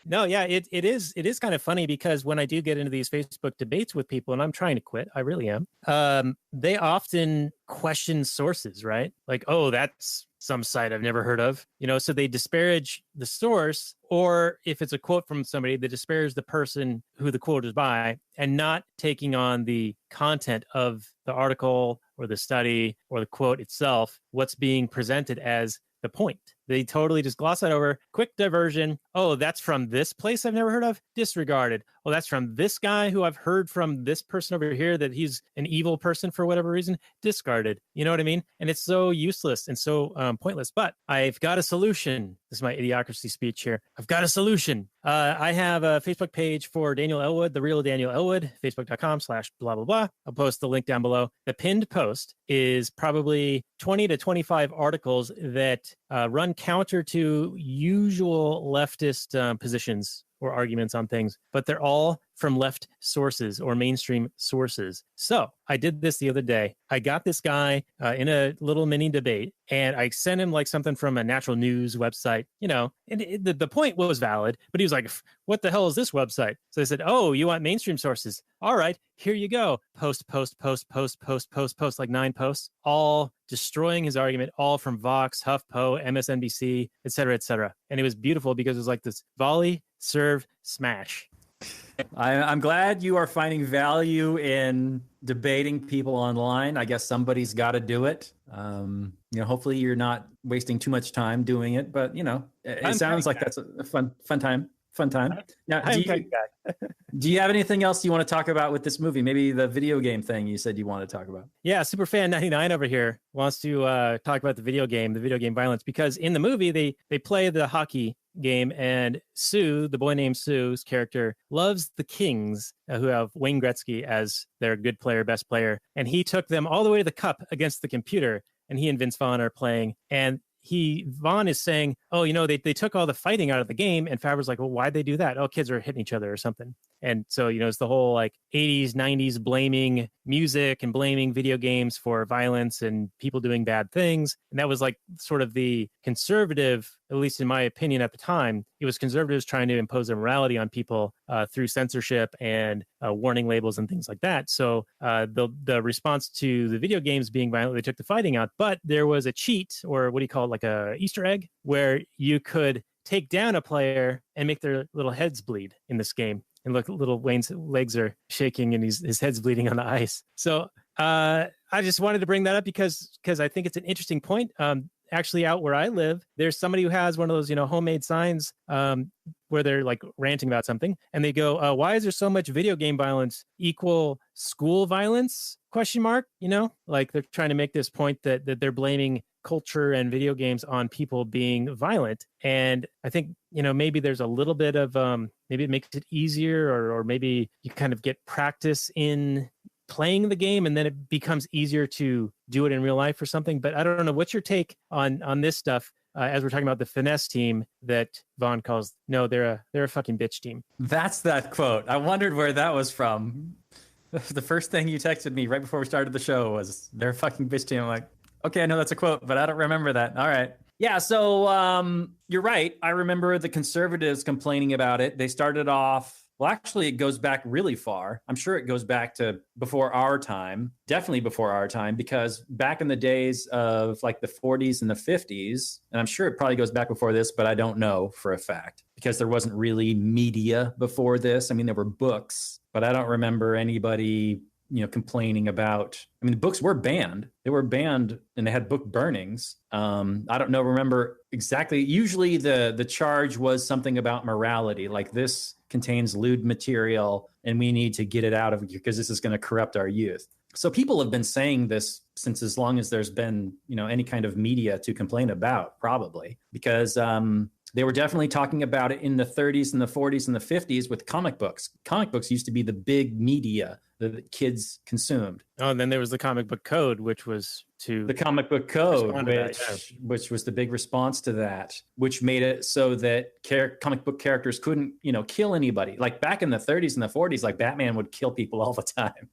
No, yeah, it is kind of funny, because when I do get into these Facebook debates with people, and I'm trying to quit, I really am, they often question sources, right? Like, oh, that's some site I've never heard of, so they disparage the source, or if it's a quote from somebody, they disparage the person who the quote is by, and not taking on the content of the article or the study or the quote itself, what's being presented as the point. They totally just gloss that over. Quick diversion. Oh, that's from this place I've never heard of? Disregarded. Oh, that's from this guy who I've heard from this person over here that he's an evil person for whatever reason? Discarded. You know what I mean? And it's so useless and so pointless. But I've got a solution. This is my idiocracy speech here. I've got a solution. I have a Facebook page for Daniel Elwood, the real Daniel Elwood, facebook.com/blah, blah, blah. I'll post the link down below. The pinned post is probably 20 to 25 articles that run counter to usual leftist positions or arguments on things, but they're all from left sources or mainstream sources. So I did this the other day. I got this guy in a little mini debate, and I sent him like something from a natural news website, and the point was valid, but he was like, what the hell is this website? So I said, oh, you want mainstream sources? All right, here you go. Post, like 9 posts, all destroying his argument, all from Vox, HuffPo, MSNBC, et cetera, et cetera. And it was beautiful because it was like this volley, serve, smash. I'm glad you are finding value in debating people online. I guess somebody's got to do it. Hopefully you're not wasting too much time doing it, but it sounds like that's a fun time. Now, do you have anything else you want to talk about with this movie? Maybe the video game thing you said you want to talk about. Yeah, Superfan99 over here wants to talk about the video game violence, because in the movie they play the hockey game, and Sue, the boy named Sue's character, loves the Kings, who have Wayne Gretzky as their good player, best player, and he took them all the way to the cup against the computer, and he and Vince Vaughn are playing, and Vaughn is saying, oh, they took all the fighting out of the game, and Faber's like, well, why'd they do that? Oh, kids are hitting each other or something. And so, it's the whole like 80s, 90s blaming music and blaming video games for violence and people doing bad things. And that was like sort of the conservative, at least in my opinion at the time, it was conservatives trying to impose a morality on people through censorship and warning labels and things like that. So the response to the video games being violent, they took the fighting out, but there was a cheat, or what do you call it, like a Easter egg, where you could take down a player and make their little heads bleed in this game. And look, little Wayne's legs are shaking and his head's bleeding on the ice. So I just wanted to bring that up because I think it's an interesting point. Actually, out where I live, there's somebody who has one of those, homemade signs where they're like ranting about something, and they go, why is there so much video game violence equal school violence? ? Like they're trying to make this point that they're blaming culture and video games on people being violent. And I think, maybe there's a little bit of, maybe it makes it easier, or maybe you kind of get practice in playing the game, and then it becomes easier to do it in real life or something. But I don't know. What's your take on this stuff? As we're talking about the finesse team that Vaughn calls, no, they're a fucking bitch team. That's that quote. I wondered where that was from. The first thing you texted me right before we started the show was they're a fucking bitch team. I'm like, okay, I know that's a quote, but I don't remember that. All right. Yeah, so you're right. I remember the conservatives complaining about it. They started off, well, actually, it goes back really far. I'm sure it goes back to before our time, definitely before our time, because back in the days of like the 40s and the 50s, and I'm sure it probably goes back before this, but I don't know for a fact because there wasn't really media before this. I mean, there were books, but I don't remember anybody complaining about, the books were banned. They were banned and they had book burnings. I don't remember exactly. Usually the charge was something about morality, like this contains lewd material and we need to get it out of here because this is going to corrupt our youth. So people have been saying this since as long as there's been, any kind of media to complain about, probably, because they were definitely talking about it in the 30s and the 40s and the 50s with comic books. Comic books used to be the big media that kids consumed. Oh, and then there was the comic book code, which was the comic book code, which was the big response to that, which made it so that comic book characters couldn't, kill anybody. Like back in the 30s and the 40s, like Batman would kill people all the time.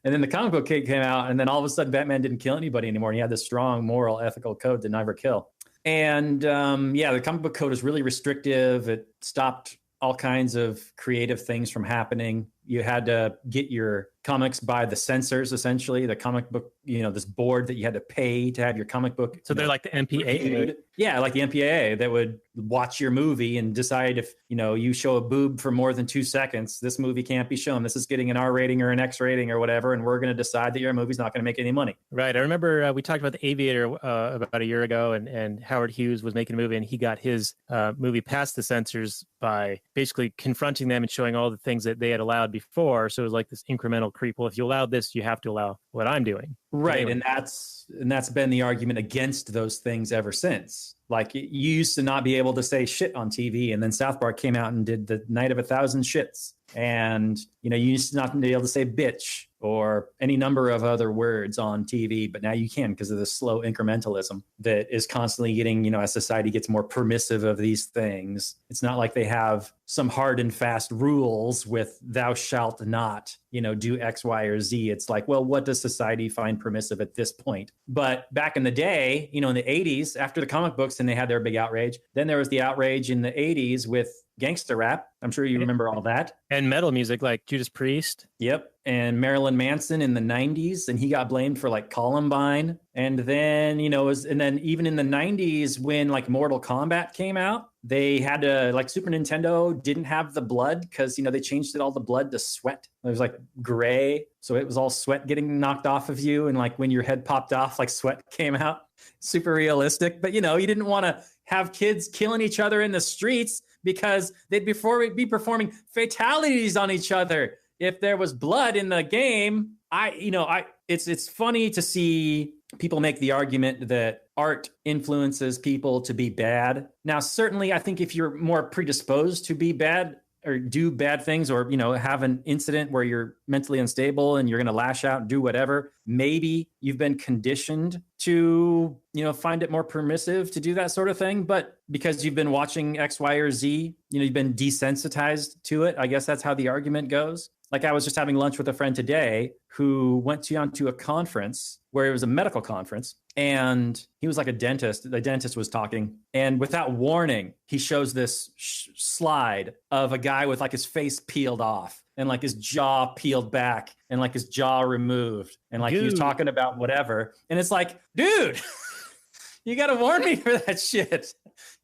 And then the comic book kid came out, and then all of a sudden Batman didn't kill anybody anymore. And he had this strong moral, ethical code to never kill. And the comic book code is really restrictive. It stopped all kinds of creative things from happening. You had to get your comics by the censors, essentially, the comic book, this board that you had to pay to have your comic book. So they're like the MPAA? Yeah, like the MPAA that would watch your movie and decide if, you show a boob for more than 2 seconds, this movie can't be shown. This is getting an R rating or an X rating or whatever, and we're going to decide that your movie's not going to make any money. Right. I remember we talked about The Aviator about a year ago, and Howard Hughes was making a movie, and he got his movie past the censors by basically confronting them and showing all the things that they had allowed before. So it was like this incremental creep. Well, if you allowed this, you have to allow what I'm doing. Right. And that's been the argument against those things ever since. Like, you used to not be able to say shit on TV, and then South Park came out and did the Night of 1,000 Shits. And, you used to not be able to say bitch or any number of other words on TV, but now you can because of the slow incrementalism that is constantly getting, as society gets more permissive of these things. It's not like they have some hard and fast rules with thou shalt not, do X, Y, or Z. It's like, well, what does society find permissive at this point? But back in the day, in the 80s, after the comic books, and they had their big outrage, then there was the outrage in the 80s with gangster rap. I'm sure you remember all that. And metal music like Judas Priest. Yep. And Marilyn Manson in the 90s, and he got blamed for like Columbine. And then, and then even in the 90s when like Mortal Kombat came out, they had to, like, Super Nintendo didn't have the blood because, they changed all the blood to sweat. It was like gray. So it was all sweat getting knocked off of you. And like when your head popped off, like sweat came out. Super realistic. But, you didn't want to have kids killing each other in the streets because they'd be performing fatalities on each other. If there was blood in the game, it's funny to see people make the argument that art influences people to be bad. Now, certainly, I think if you're more predisposed to be bad or do bad things, or, have an incident where you're mentally unstable and you're going to lash out and do whatever, maybe you've been conditioned to, find it more permissive to do that sort of thing. But because you've been watching X, Y, or Z, you've been desensitized to it. I guess that's how the argument goes. Like, I was just having lunch with a friend today who went onto a conference where it was a medical conference, and he was like a dentist. The dentist was talking, and without warning, he shows this slide of a guy with like his face peeled off and like his jaw peeled back and like his jaw removed. And like, he was talking about whatever. And it's like, dude, you got to warn me for that shit.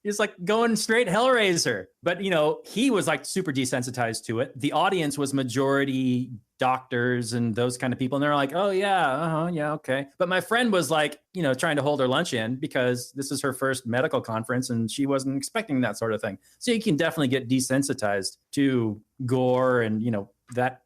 He's like going straight Hellraiser. But, he was like super desensitized to it. The audience was majority doctors and those kind of people. And they're like, oh, yeah, yeah, okay. But my friend was like, trying to hold her lunch in because this is her first medical conference and she wasn't expecting that sort of thing. So you can definitely get desensitized to gore and, that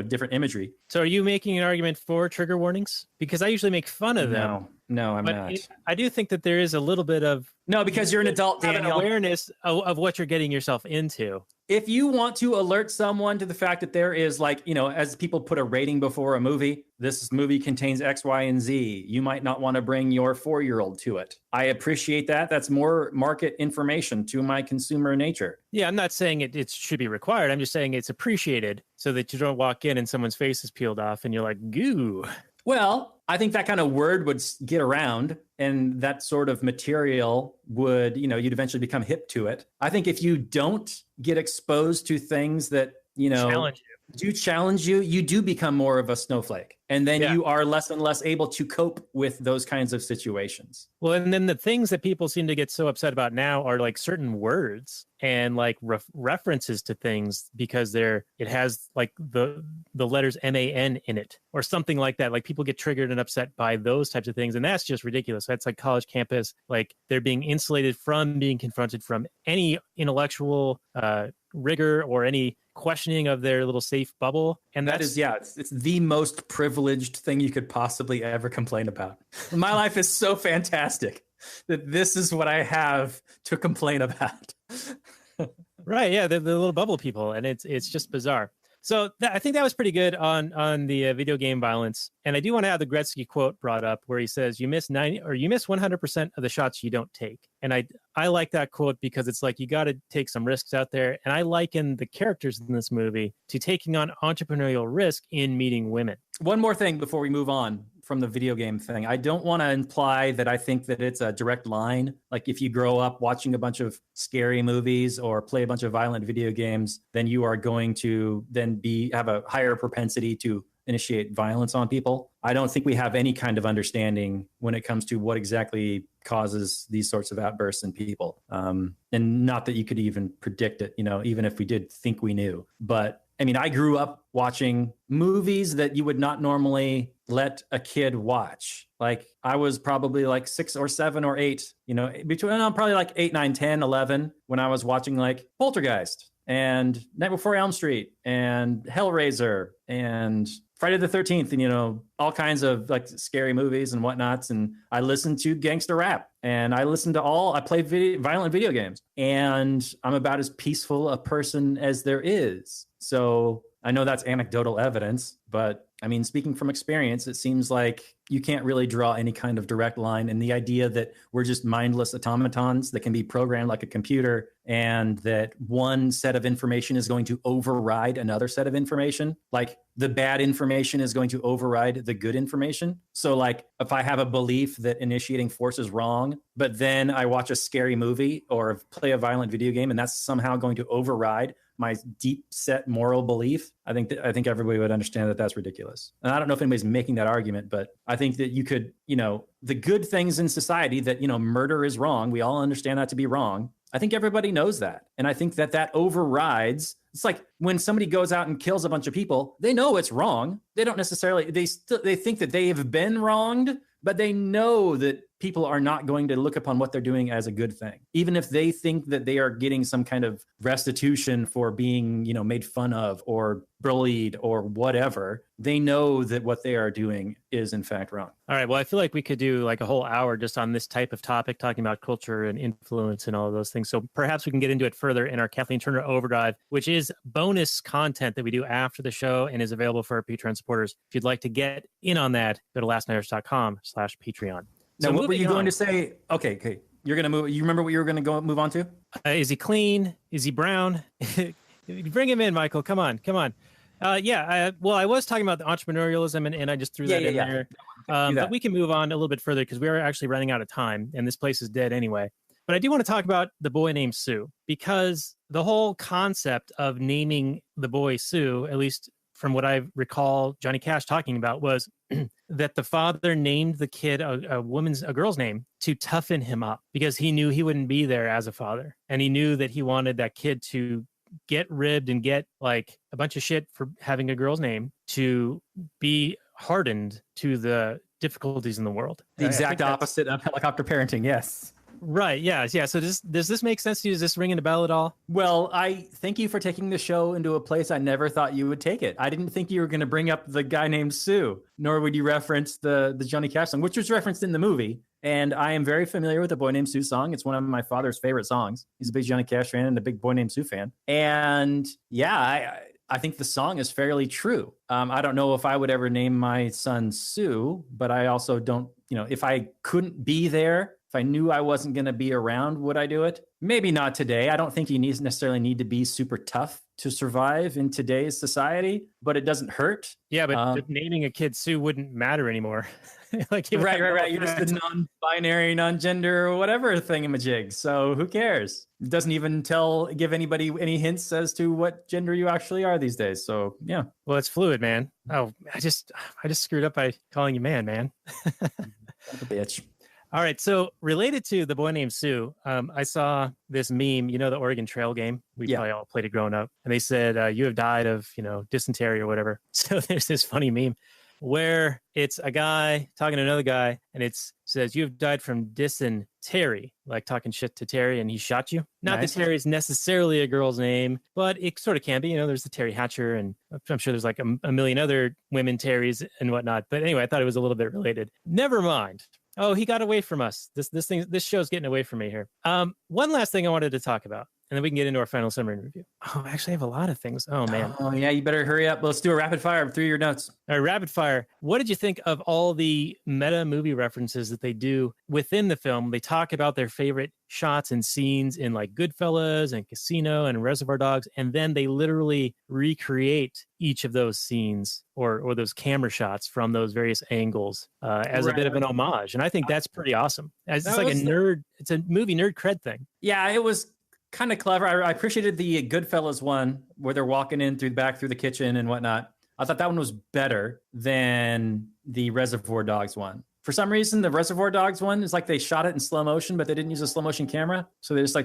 different imagery. So are you making an argument for trigger warnings? Because I usually make fun of them. No, I'm but not. I do think that there is a little bit of No, because you're an adult, have Daniel. an awareness of what you're getting yourself into. If you want to alert someone to the fact that there is, like, as people put a rating before a movie, this movie contains X, Y, and Z, you might not want to bring your 4-year-old to it. I appreciate that. That's more market information to my consumer nature. Yeah, I'm not saying it should be required. I'm just saying it's appreciated so that you don't walk in and someone's face is peeled off and you're like, goo. Well, I think that kind of word would get around, and that sort of material would, you'd eventually become hip to it. I think if you don't get exposed to things that, challenge you, you do become more of a snowflake. And then you are less and less able to cope with those kinds of situations. Well, and then the things that people seem to get so upset about now are like certain words and like references to things because it has like the letters MAN in it or something like that. Like people get triggered and upset by those types of things. And that's just ridiculous. That's like college campus, like they're being insulated from being confronted from any intellectual rigor or any questioning of their little safe bubble. And that is, it's the most privileged thing you could possibly ever complain about. My life is so fantastic that this is what I have to complain about. Right. Yeah. The little bubble people. And it's just bizarre. So I think that was pretty good on the video game violence. And I do want to have the Gretzky quote brought up where he says, you miss 100% of the shots you don't take. And I like that quote because it's like, you got to take some risks out there. And I liken the characters in this movie to taking on entrepreneurial risk in meeting women. One more thing before we move on from the video game thing. I don't want to imply that I think that it's a direct line. Like if you grow up watching a bunch of scary movies or play a bunch of violent video games, then you are going to then have a higher propensity to initiate violence on people. I don't think we have any kind of understanding when it comes to what exactly causes these sorts of outbursts in people. And not that you could even predict it, even if we did think we knew. But I mean, I grew up watching movies that you would not normally let a kid watch. Like I was probably like 6 or 7 or 8, I'm probably like 8, 9, 10, 11 when I was watching like Poltergeist and Night Before Elm Street and Hellraiser and Friday the 13th and, all kinds of like scary movies and whatnots. And I listened to gangster rap and I play violent video games, and I'm about as peaceful a person as there is. So I know that's anecdotal evidence, but I mean, speaking from experience, it seems like you can't really draw any kind of direct line. And the idea that we're just mindless automatons that can be programmed like a computer and that one set of information is going to override another set of information, like the bad information is going to override the good information. So like if I have a belief that initiating force is wrong, but then I watch a scary movie or play a violent video game and that's somehow going to override my deep set moral belief, I think everybody would understand that that's ridiculous. And I don't know if anybody's making that argument, but I think that you could, the good things in society that, murder is wrong. We all understand that to be wrong. I think everybody knows that. And I think that overrides. It's like when somebody goes out and kills a bunch of people, they know it's wrong. They don't necessarily, they think that they have been wronged, but they know that people are not going to look upon what they're doing as a good thing. Even if they think that they are getting some kind of restitution for being, made fun of or bullied or whatever, they know that what they are doing is in fact wrong. All right. Well, I feel like we could do like a whole hour just on this type of topic, talking about culture and influence and all of those things. So perhaps we can get into it further in our Kathleen Turner Overdrive, which is bonus content that we do after the show and is available for our Patreon supporters. If you'd like to get in on that, go to lastnighters.com/Patreon. Now, what were you going to say? Okay. You're going to move. You remember what you were going to move on to? Is he clean? Is he brown? Bring him in, Michael. Come on. I was talking about the entrepreneurialism and I just threw that in there. But we can move on a little bit further because we are actually running out of time and this place is dead anyway. But I do want to talk about the boy named Sue, because the whole concept of naming the boy Sue, at least from what I recall Johnny Cash talking about, was that the father named the kid a girl's name to toughen him up because he knew he wouldn't be there as a father. And he knew that he wanted that kid to get ribbed and get like a bunch of shit for having a girl's name to be hardened to the difficulties in the world. The exact opposite of helicopter parenting. Yes. Right. Yeah. Yeah. So does this make sense to you? Is this ringing a bell at all? Well, I thank you for taking the show into a place I never thought you would take it. I didn't think you were going to bring up the guy named Sue, nor would you reference the Johnny Cash song, which was referenced in the movie. And I am very familiar with the Boy Named Sue song. It's one of my father's favorite songs. He's a big Johnny Cash fan and a big Boy Named Sue fan. And yeah, I think the song is fairly true. I don't know if I would ever name my son Sue, but I also don't, if I couldn't be there, if I knew I wasn't going to be around, would I do it? Maybe not today. I don't think you necessarily need to be super tough to survive in today's society, but it doesn't hurt. Yeah, but naming a kid Sue wouldn't matter anymore. Right. You're just a non-binary, non-gender, or whatever thingamajig. So who cares? It doesn't even give anybody any hints as to what gender you actually are these days. So yeah. Well, it's fluid, man. Oh, I just screwed up by calling you man. Bitch. All right. So related to the Boy Named Sue, I saw this meme, the Oregon Trail game. We probably all played it growing up. And they said, you have died of, dysentery or whatever. So there's this funny meme where it's a guy talking to another guy and it says, you have died from dysentery, like talking shit to Terry and he shot you. Not that Terry is necessarily a girl's name, but it sort of can be. There's the Terry Hatcher and I'm sure there's like a million other women Terrys and whatnot. But anyway, I thought it was a little bit related. Never mind. Oh, he got away from us. This show's getting away from me here. One last thing I wanted to talk about, and then we can get into our final summary review. Oh, I actually have a lot of things. Oh, man. Oh, yeah, you better hurry up. Let's do a rapid fire through your notes. All right, rapid fire. What did you think of all the meta movie references that they do within the film? They talk about their favorite shots and scenes in like Goodfellas and Casino and Reservoir Dogs, and then they literally recreate each of those scenes or those camera shots from those various angles as a bit of an homage. And I think that's pretty awesome. It's like it's a movie nerd cred thing. Yeah, it was kind of clever. I appreciated the Goodfellas one where they're walking in through the kitchen and whatnot. I thought that one was better than the Reservoir Dogs one. For some reason, the Reservoir Dogs one is like they shot it in slow motion, but they didn't use a slow motion camera. So they just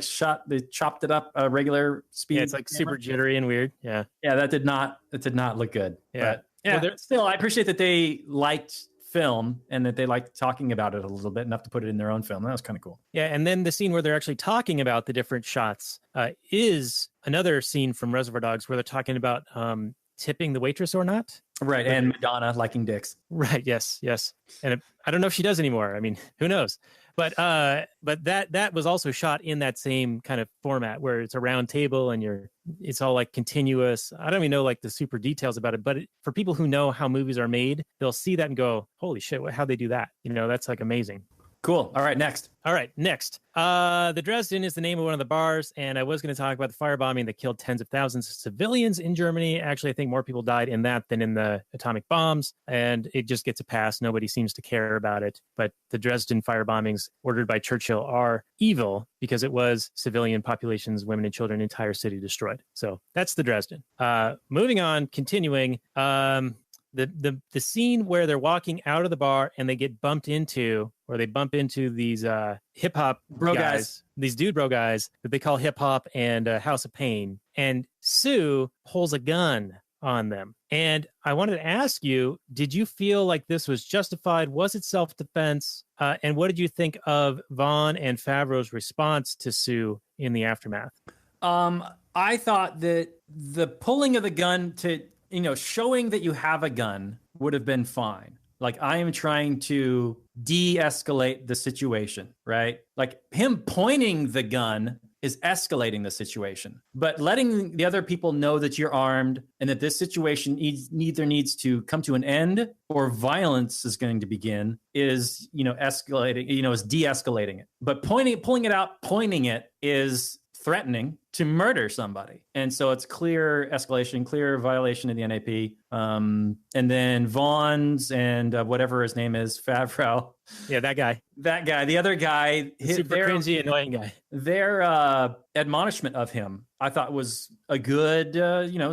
they chopped it up a regular speed. Yeah, it's like super jittery and weird. Yeah. Yeah, that did not look good. Yeah. But, yeah. Well, still, I appreciate that they liked film and that they liked talking about it a little bit enough to put it in their own film. That was kind of cool. Yeah. And then the scene where they're actually talking about the different shots is another scene from Reservoir Dogs where they're talking about tipping the waitress or not. Right. And Madonna liking dicks. Right. Yes. And I don't know if she does anymore. I mean, who knows? But that was also shot in that same kind of format where it's a round table and it's all like continuous. I don't even know like the super details about it, but for people who know how movies are made, they'll see that and go, holy shit, how'd they do that? That's like amazing. Cool. All right, next. The Dresden is the name of one of the bars, and I was going to talk about the firebombing that killed tens of thousands of civilians in Germany. Actually, I think more people died in that than in the atomic bombs, and it just gets a pass. Nobody seems to care about it. But the Dresden firebombings ordered by Churchill are evil because it was civilian populations, women and children, entire city destroyed. So that's the Dresden. Moving on, continuing. The scene where they're walking out of the bar and they get bumped into, or they bump into these hip hop bro guys, these dude bro guys that they call hip hop and House of Pain, and Sue pulls a gun on them. And I wanted to ask you, did you feel like this was justified? Was it self-defense? And what did you think of Vaughn and Favreau's response to Sue in the aftermath? I thought that the pulling of the gun to showing that you have a gun would have been fine. Like, I am trying to de-escalate the situation, right? Like, him pointing the gun is escalating the situation. But letting the other people know that you're armed and that this situation neither needs to come to an end or violence is going to begin is, escalating, is de-escalating it. But pulling it is threatening to murder somebody. And so it's clear escalation, clear violation of the NAP. And then Vaughn's and whatever his name is, Favreau. Yeah, that guy. The other guy. Super cringy, annoying guy. Their admonishment of him, I thought, was a good,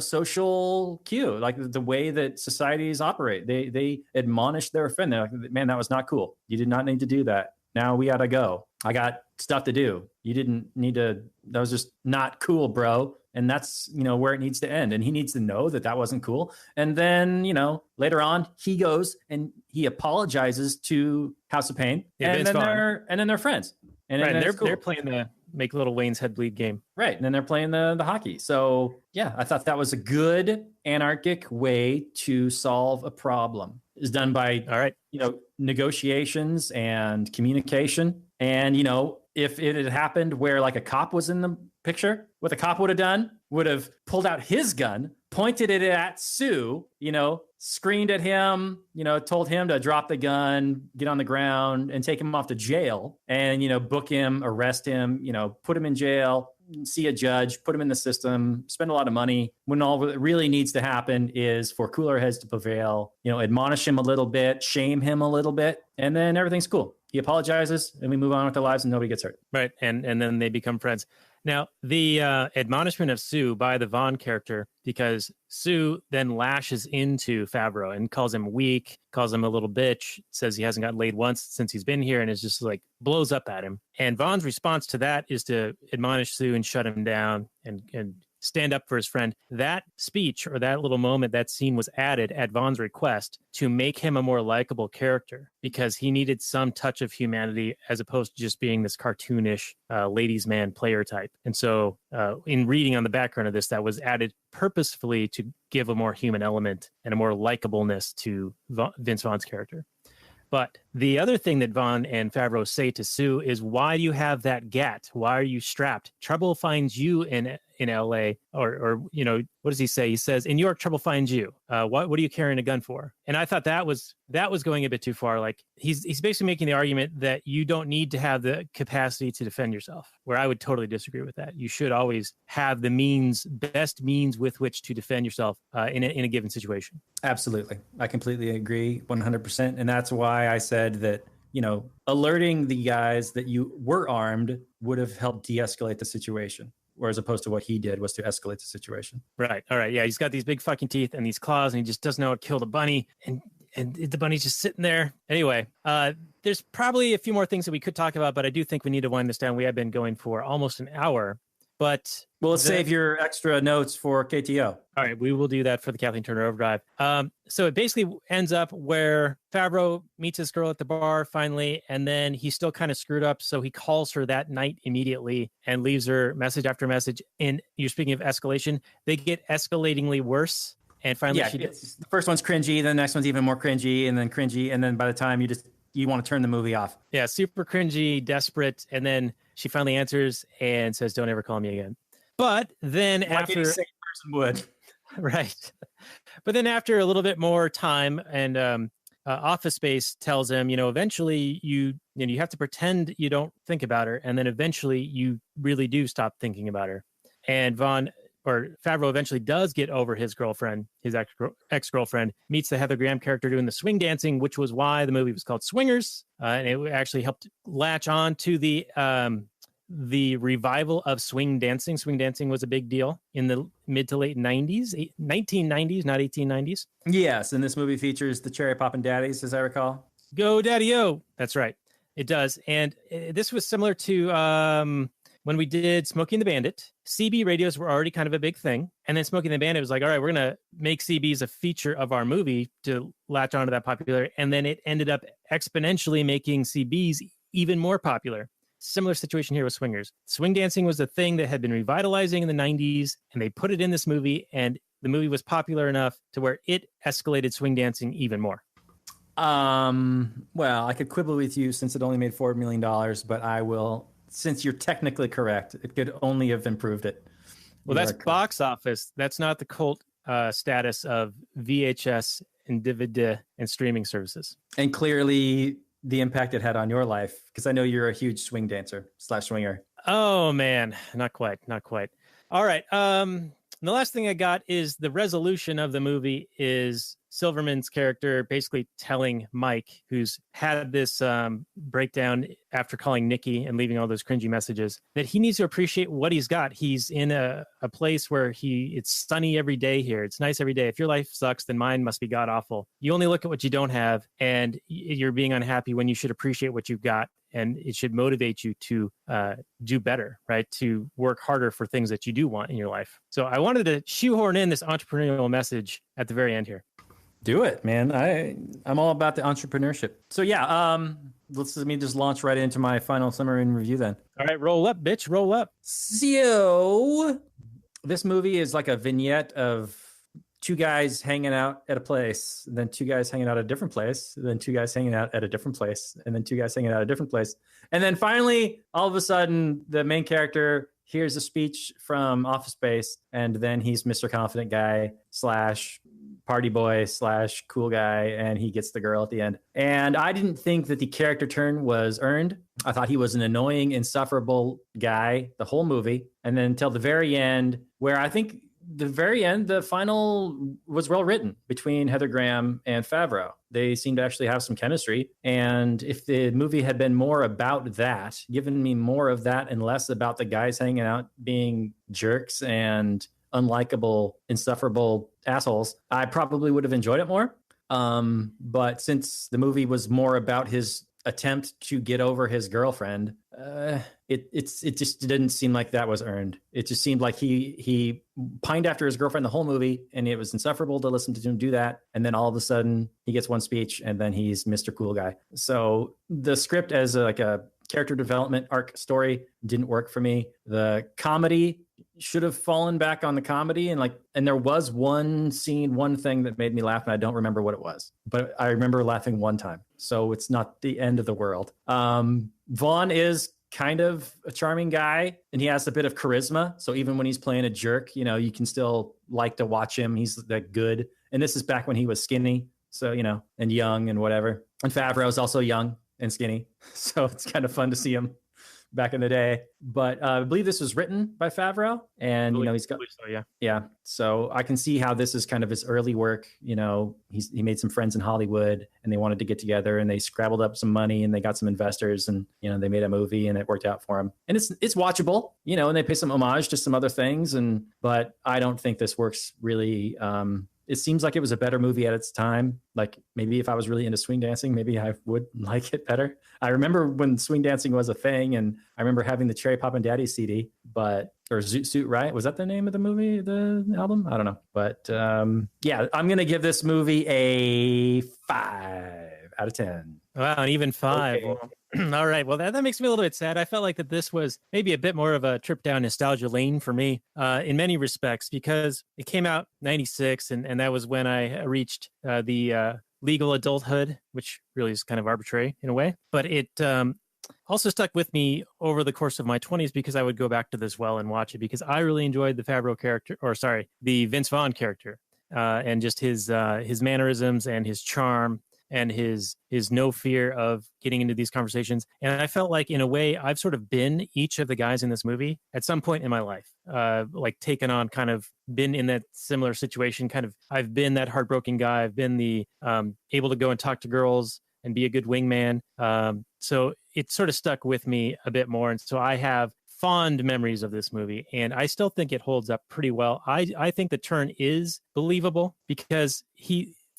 social cue. Like the way that societies operate. They admonish their friend. They're like, man, that was not cool. You did not need to do that. Now we gotta go. I got stuff to do. You didn't need to. That was just not cool, bro. And that's, where it needs to end. And he needs to know that wasn't cool. And then, later on, he goes and he apologizes to House of Pain. Yeah, and then they're friends. And Right, then and it's they're cool. playing the make little Wayne's head bleed game. Right. And then they're playing the hockey. So yeah, I thought that was a good anarchic way to solve a problem. It's done by, All right. negotiations and communication. And, if it had happened where like a cop was in the picture, what the cop would have done would have pulled out his gun, pointed it at Sue, screamed at him, told him to drop the gun, get on the ground and take him off to jail and, book him, arrest him, put him in jail, see a judge, put him in the system, spend a lot of money when all that really needs to happen is for cooler heads to prevail, admonish him a little bit, shame him a little bit, and then everything's cool. He apologizes and we move on with our lives and nobody gets hurt. Right. And then they become friends. Now, the admonishment of Sue by the Vaughn character, because Sue then lashes into Favreau and calls him weak, calls him a little bitch, says he hasn't gotten laid once since he's been here, and is just like blows up at him. And Vaughn's response to that is to admonish Sue and shut him down and stand up for his friend. That speech or that little moment, that scene was added at Vaughn's request to make him a more likable character because he needed some touch of humanity as opposed to just being this cartoonish ladies' man player type. And so in reading on the background of this, that was added purposefully to give a more human element and a more likableness to Vince Vaughn's character. But the other thing that Vaughn and Favreau say to Sue is, why do you have that gat? Why are you strapped? Trouble finds you in LA, or what does he say? He says, in New York, trouble finds you. What are you carrying a gun for? And I thought that was going a bit too far. Like he's basically making the argument that you don't need to have the capacity to defend yourself, where I would totally disagree with that. You should always have the best means with which to defend yourself in a given situation. Absolutely. I completely agree 100%. And that's why I said that, alerting the guys that you were armed would have helped de-escalate the situation. Whereas opposed to what he did was to escalate the situation. Right. All right. Yeah. He's got these big fucking teeth and these claws and he just doesn't know how to kill the bunny. And the bunny's just sitting there. Anyway, there's probably a few more things that we could talk about, but I do think we need to wind this down. We have been going for almost an hour, but let's save your extra notes for KTO. All right. We will do that for the Kathleen Turner Overdrive. So it basically ends up where Favreau meets his girl at the bar finally, and then he's still kind of screwed up. So he calls her that night immediately and leaves her message after message. And you're speaking of escalation, they get escalatingly worse. And finally, the first one's cringy, the next one's even more cringy, and then cringy, and then by the time you want to turn the movie off. Yeah, super cringy, desperate, and then she finally answers and says, "Don't ever call me again." But then like any sane person would, right? But then after a little bit more time, and Office Space tells him, eventually you have to pretend you don't think about her, and then eventually you really do stop thinking about her. And Favreau eventually does get over his girlfriend, his ex-girlfriend, meets the Heather Graham character doing the swing dancing, which was why the movie was called Swingers. And it actually helped latch on to the revival of swing dancing. Swing dancing was a big deal in the mid to late 90s, 1990s, not 1890s. Yes, and this movie features the Cherry Poppin' Daddies, as I recall. Go Daddy-O! That's right. It does. And this was similar to when we did Smokey and the Bandit. CB radios were already kind of a big thing. And then Smokey and the Bandit was like, all right, we're going to make CBs a feature of our movie to latch onto that popularity. And then it ended up exponentially making CBs even more popular. Similar situation here with Swingers. Swing dancing was a thing that had been revitalizing in the 90s, and they put it in this movie, and the movie was popular enough to where it escalated swing dancing even more. Well, I could quibble with you since it only made $4 million, but I will, since you're technically correct, it could only have improved it. Well, that's box office. That's not the cult status of VHS and DVD and streaming services. And clearly the impact it had on your life, because I know you're a huge swing dancer / swinger. Oh man, not quite. All right. The last thing I got is the resolution of the movie is Silverman's character basically telling Mike, who's had this breakdown after calling Nikki and leaving all those cringy messages, that he needs to appreciate what he's got. He's in a place where it's sunny every day here. It's nice every day. If your life sucks, then mine must be god awful. You only look at what you don't have, and you're being unhappy when you should appreciate what you've got. And it should motivate you to do better, right? To work harder for things that you do want in your life. So I wanted to shoehorn in this entrepreneurial message at the very end here. Do it, man. I'm all about the entrepreneurship. So yeah, let me just launch right into my final summary and review then. All right, roll up, bitch, roll up. So this movie is like a vignette of two guys hanging out at a place, then two guys hanging out at a different place, then two guys hanging out at a different place, and then two guys hanging out at a different place. And then finally, all of a sudden, the main character hears a speech from Office Space, and then he's Mr. Confident Guy / party boy / cool guy, and he gets the girl at the end. And I didn't think that the character turn was earned. I thought he was an annoying, insufferable guy the whole movie. And then until the very end, where I think the final was well written between Heather Graham and Favreau. They seem to actually have some chemistry. And if the movie had been more about that, given me more of that and less about the guys hanging out being jerks and unlikable, insufferable assholes, I probably would have enjoyed it more. But since the movie was more about his attempt to get over his girlfriend, it just didn't seem like that was earned. It just seemed like he pined after his girlfriend the whole movie, and it was insufferable to listen to him do that. And then all of a sudden, he gets one speech, and then he's Mr. Cool Guy. So the script as a character development arc story didn't work for me. The comedy should have fallen back on the comedy, and there was one scene, one thing that made me laugh, and I don't remember what it was, but I remember laughing one time. So it's not the end of the world. Vaughn is kind of a charming guy, and he has a bit of charisma. So even when he's playing a jerk, you can still like to watch him. He's that good. And this is back when he was skinny, so and young and whatever. And Favreau is also young and skinny, so it's kind of fun to see him back in the day. But I believe this was written by Favreau, and he's got yeah. So I can see how this is kind of his early work. He made some friends in Hollywood, and they wanted to get together, and they scrabbled up some money, and they got some investors, and they made a movie, and it worked out for him. And it's watchable, and they pay some homage to some other things, but I don't think this works really. It seems like it was a better movie at its time. Like maybe if I was really into swing dancing, maybe I would like it better. I remember when swing dancing was a thing, and I remember having the Cherry Poppin' Daddy CD, or Zoot Suit Riot. Was that the name of the movie, the album? I don't know. But yeah, I'm going to give this movie a 5 out of 10. Wow, and even 5. Okay. Well, all right. Well, that makes me a little bit sad. I felt like that this was maybe a bit more of a trip down nostalgia lane for me in many respects, because it came out 96, and that was when I reached the legal adulthood, which really is kind of arbitrary in a way. But it also stuck with me over the course of my 20s, because I would go back to this well and watch it, because I really enjoyed the the Vince Vaughn character, and just his mannerisms and his charm and his no fear of getting into these conversations. And I felt like, in a way, I've sort of been each of the guys in this movie at some point in my life, taken on, kind of been in that similar situation. Kind of, I've been that heartbroken guy. I've been the able to go and talk to girls and be a good wingman. So it sort of stuck with me a bit more. And so I have fond memories of this movie, and I still think it holds up pretty well. I think the turn is believable, because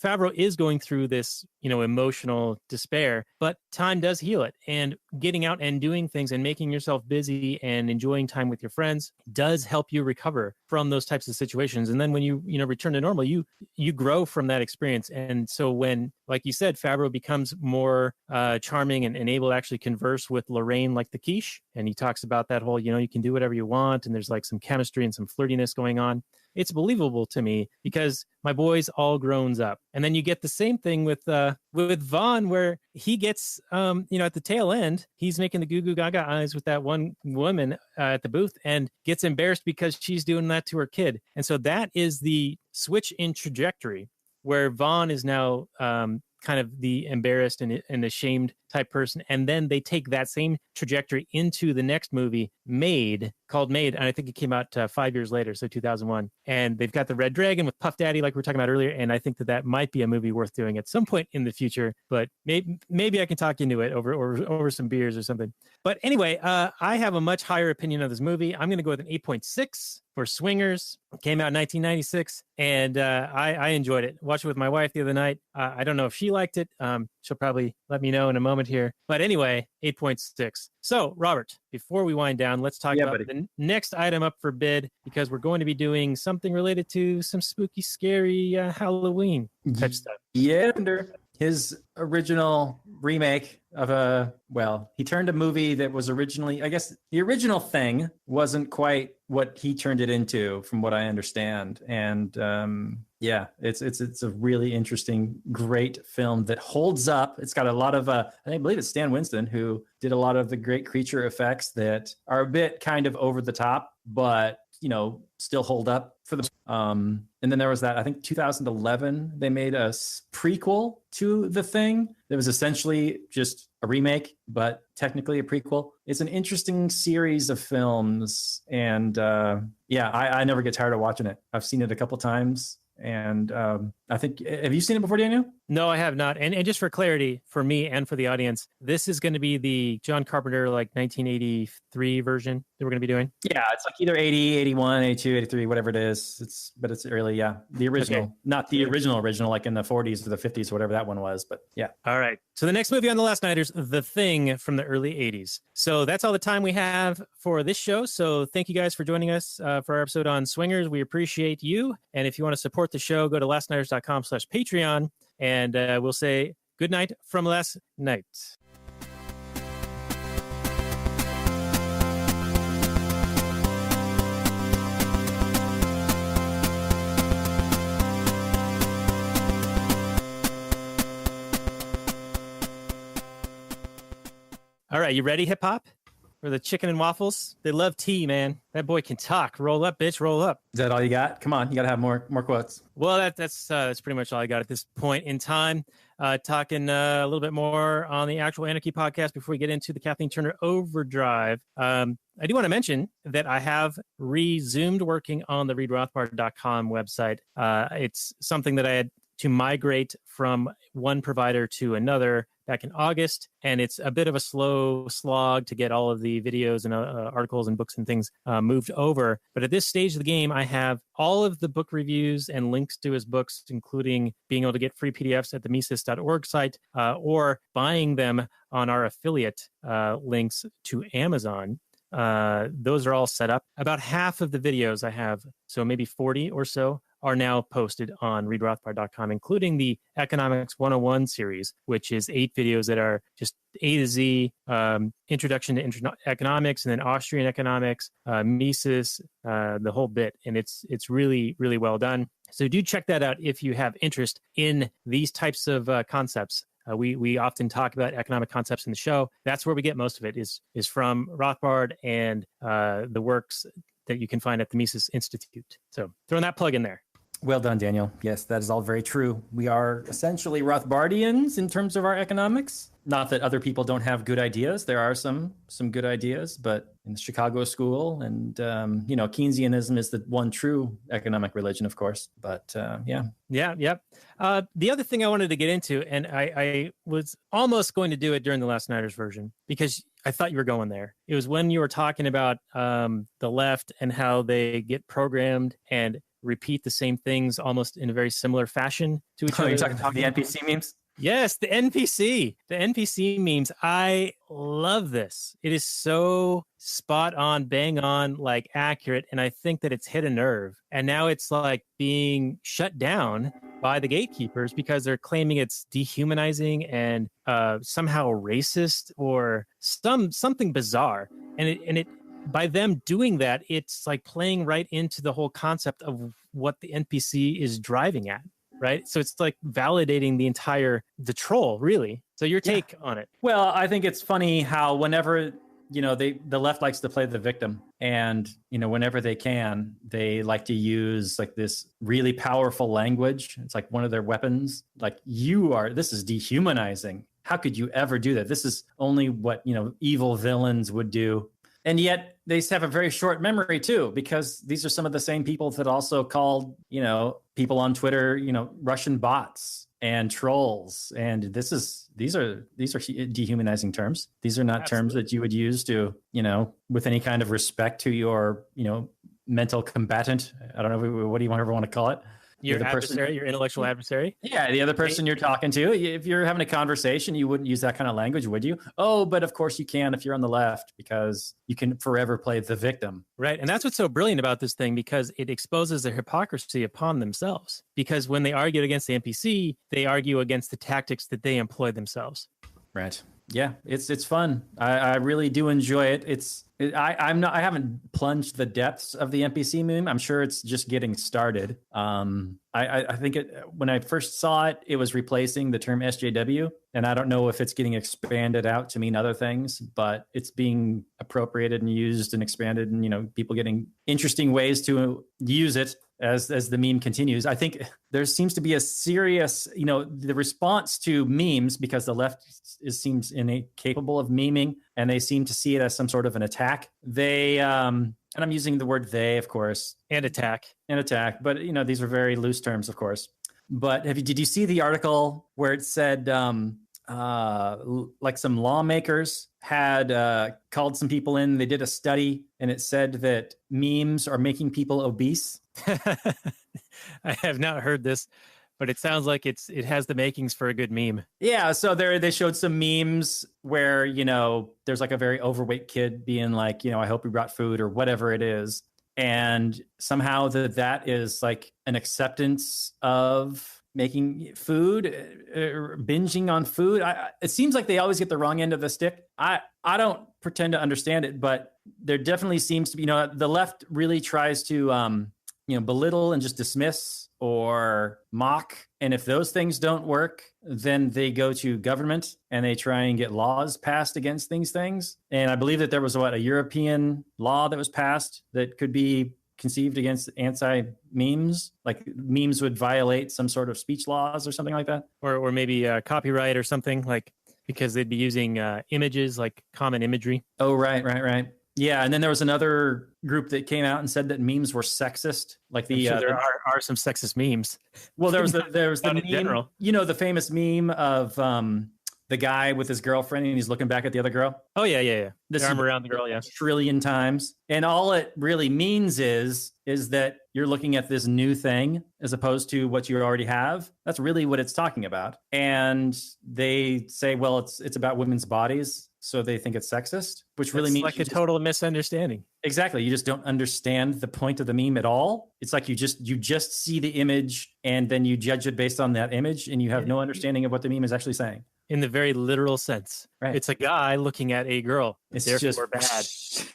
Favreau is going through this, emotional despair, but time does heal it. And getting out and doing things and making yourself busy and enjoying time with your friends does help you recover from those types of situations. And then when you return to normal, you grow from that experience. And so when, like you said, Favreau becomes more charming and able to actually converse with Lorraine like the quiche, and he talks about that whole, you can do whatever you want, and there's like some chemistry and some flirtiness going on. It's believable to me, because my boy's all grown up. And then you get the same thing with Vaughn, where he gets, at the tail end, he's making the goo goo gaga eyes with that one woman at the booth, and gets embarrassed because she's doing that to her kid. And so that is the switch in trajectory, where Vaughn is now kind of the embarrassed and ashamed type person. And then they take that same trajectory into the next movie, called Made. And I think it came out 5 years later, so 2001. And they've got the Red Dragon with Puff Daddy, like we were talking about earlier. And I think that might be a movie worth doing at some point in the future. But maybe I can talk into it over some beers or something. But anyway, I have a much higher opinion of this movie. I'm going to go with an 8.6 for Swingers. It came out in 1996, and I enjoyed it. Watched it with my wife the other night. I don't know if she liked it. She'll probably let me know in a moment here. But anyway, 8.6. So, Robert, before we wind down, let's talk about the next item up for bid, because we're going to be doing something related to some spooky, scary Halloween type stuff. Yeah, his original remake of he turned a movie that was originally, I guess the original thing wasn't quite what he turned it into, from what I understand. And yeah, it's a really interesting, great film that holds up. It's got a lot of I believe it's Stan Winston who did a lot of the great creature effects that are a bit kind of over the top, but still hold up for the and then there was that, I think 2011 they made a prequel to The Thing that was essentially just a remake but technically a prequel. It's an interesting series of films, and I never get tired of watching it. I've seen it a couple times, and I think, have you seen it before, Daniel? No, I have not. And just for clarity, for me and for the audience, this is going to be the John Carpenter, 1983 version that we're going to be doing? Yeah, it's like either 80, 81, 82, 83, whatever it is. But it's early, yeah. The original, okay. Not the original, like in the 40s or the 50s, or whatever that one was, but yeah. All right. So the next movie on The Last Nighters, The Thing from the early 80s. So that's all the time we have for this show. So thank you guys for joining us for our episode on Swingers. We appreciate you. And if you want to support the show, go to lastnighters.com/Patreon. And we'll say good night from last night. All right, you ready, hip hop? For the chicken and waffles? They love tea, man. That boy can talk. Roll up, bitch, roll up. Is that all you got? Come on, you got to have more quotes. Well, that's pretty much all I got at this point in time. Talking a little bit more on the actual Anarchy podcast before we get into the Kathleen Turner Overdrive. I do want to mention that I have resumed working on the readrothbard.com website. It's something that I had to migrate from one provider to another back in August, and it's a bit of a slow slog to get all of the videos and articles and books and things moved over. But at this stage of the game, I have all of the book reviews and links to his books, including being able to get free PDFs at the Mises.org site or buying them on our affiliate links to Amazon. Those are all set up. About half of the videos I have, so maybe 40 or so, are now posted on readrothbard.com, including the Economics 101 series, which is 8 videos that are just A to Z, introduction to economics, and then Austrian Economics, Mises, the whole bit. And it's really, really well done. So do check that out if you have interest in these types of concepts. We often talk about economic concepts in the show. That's where we get most of it is from Rothbard and the works that you can find at the Mises Institute. So throwing that plug in there. Well done, Daniel. Yes, that is all very true. We are essentially Rothbardians in terms of our economics. Not that other people don't have good ideas. There are some good ideas, but in the Chicago school and, Keynesianism is the one true economic religion, of course. But yeah. Yep. The other thing I wanted to get into, and I was almost going to do it during the Last Nighters version because I thought you were going there. It was when you were talking about the left and how they get programmed and repeat the same things almost in a very similar fashion to each other. You're talking about the NPC memes? Yes, the NPC memes. I love this. It is so spot on, bang on, accurate. And I think that it's hit a nerve. And now it's being shut down by the gatekeepers because they're claiming it's dehumanizing and somehow racist or something bizarre. And it by them doing that, it's playing right into the whole concept of what the NPC is driving at. Right. So it's validating the troll, really. So your take on it. Well, I think it's funny how whenever, the left likes to play the victim and, whenever they can, they like to use this really powerful language. It's one of their weapons. This is dehumanizing. How could you ever do that? This is only what, evil villains would do. And yet they have a very short memory, too, because these are some of the same people that also called, people on Twitter, Russian bots and trolls. And these are dehumanizing terms. These are not terms that you would use to, with any kind of respect to your, mental combatant. I don't know. What do you want to call it? Your adversary, your intellectual adversary? Yeah, the other person you're talking to. If you're having a conversation, you wouldn't use that kind of language, would you? Oh, but of course you can if you're on the left, because you can forever play the victim. Right, and that's what's so brilliant about this thing, because it exposes their hypocrisy upon themselves. Because when they argue against the NPC, they argue against the tactics that they employ themselves. Right. Yeah, it's fun. I really do enjoy it. I haven't plunged the depths of the NPC meme. I'm sure it's just getting started. I think when I first saw it, it was replacing the term SJW, and I don't know if it's getting expanded out to mean other things, but it's being appropriated and used and expanded, and people getting interesting ways to use it as the meme continues. I think there seems to be a serious, the response to memes, because the left seems incapable of memeing, and they seem to see it as some sort of an attack. They, and I'm using the word they, of course, and attack, but these are very loose terms, of course. But did you see the article where it said, like some lawmakers had called some people in, they did a study, and it said that memes are making people obese? I have not heard this, but it sounds like it has the makings for a good meme. Yeah, so they showed some memes where, there's like a very overweight kid being like, I hope you brought food or whatever it is. And somehow that is like an acceptance of making food, binging on food. It seems like they always get the wrong end of the stick. I don't pretend to understand it, but there definitely seems to be, the left really tries to, belittle and just dismiss or mock. And if those things don't work, then they go to government and they try and get laws passed against these things. And I believe that there was a European law that was passed that could be conceived against anti-memes, like memes would violate some sort of speech laws or something like that. Or maybe copyright or something, like, because they'd be using images, like common imagery. Oh, right. Yeah, and then there was another group that came out and said that memes were sexist. Like there are some sexist memes. Well, there was the meme, in general. The famous meme of the guy with his girlfriend and he's looking back at the other girl. Oh yeah. This arm around the girl, yeah. Trillion times, and all it really means is that you're looking at this new thing as opposed to what you already have. That's really what it's talking about. And they say, well, it's about women's bodies, so they think it's sexist, which really means like a total misunderstanding. Exactly. You just don't understand the point of the meme at all. It's like you just see the image and then you judge it based on that image, and you have no understanding of what the meme is actually saying. In the very literal sense. Right. It's a guy looking at a girl. It's therefore just bad.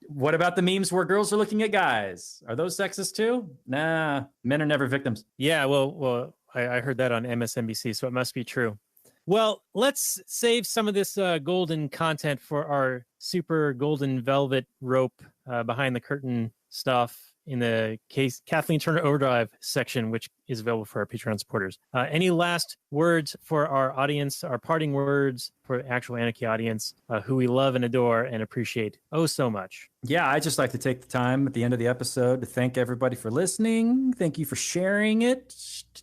What about the memes where girls are looking at guys? Are those sexist too? Nah, men are never victims. Yeah, well, I heard that on MSNBC, so it must be true. Well, let's save some of this golden content for our super golden velvet rope behind the curtain stuff in the case Kathleen Turner Overdrive section, which is available for our Patreon supporters. Any last words for our audience, our parting words for actual Anarchy audience, who we love and adore and appreciate so much? Yeah, I just like to take the time at the end of the episode to thank everybody for listening. Thank you for sharing it.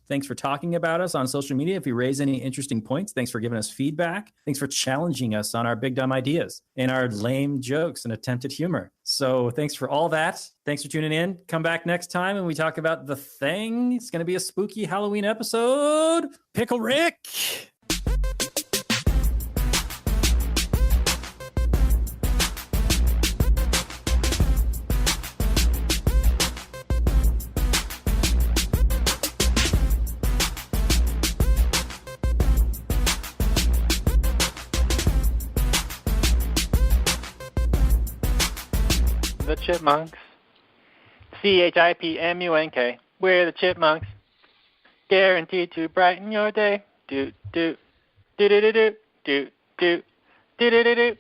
Thanks for talking about us on social media. If you raise any interesting points, thanks for giving us feedback. Thanks for challenging us on our big dumb ideas and our lame jokes and attempted humor. So thanks for all that. Thanks for tuning in. Come back next time and we talk about The Thing. It's going to be a spooky Halloween episode. Pickle Rick! The Chipmunks. CHIPMUNK. We're the Chipmunks. Guaranteed to brighten your day. Do do do do do do do do do do do.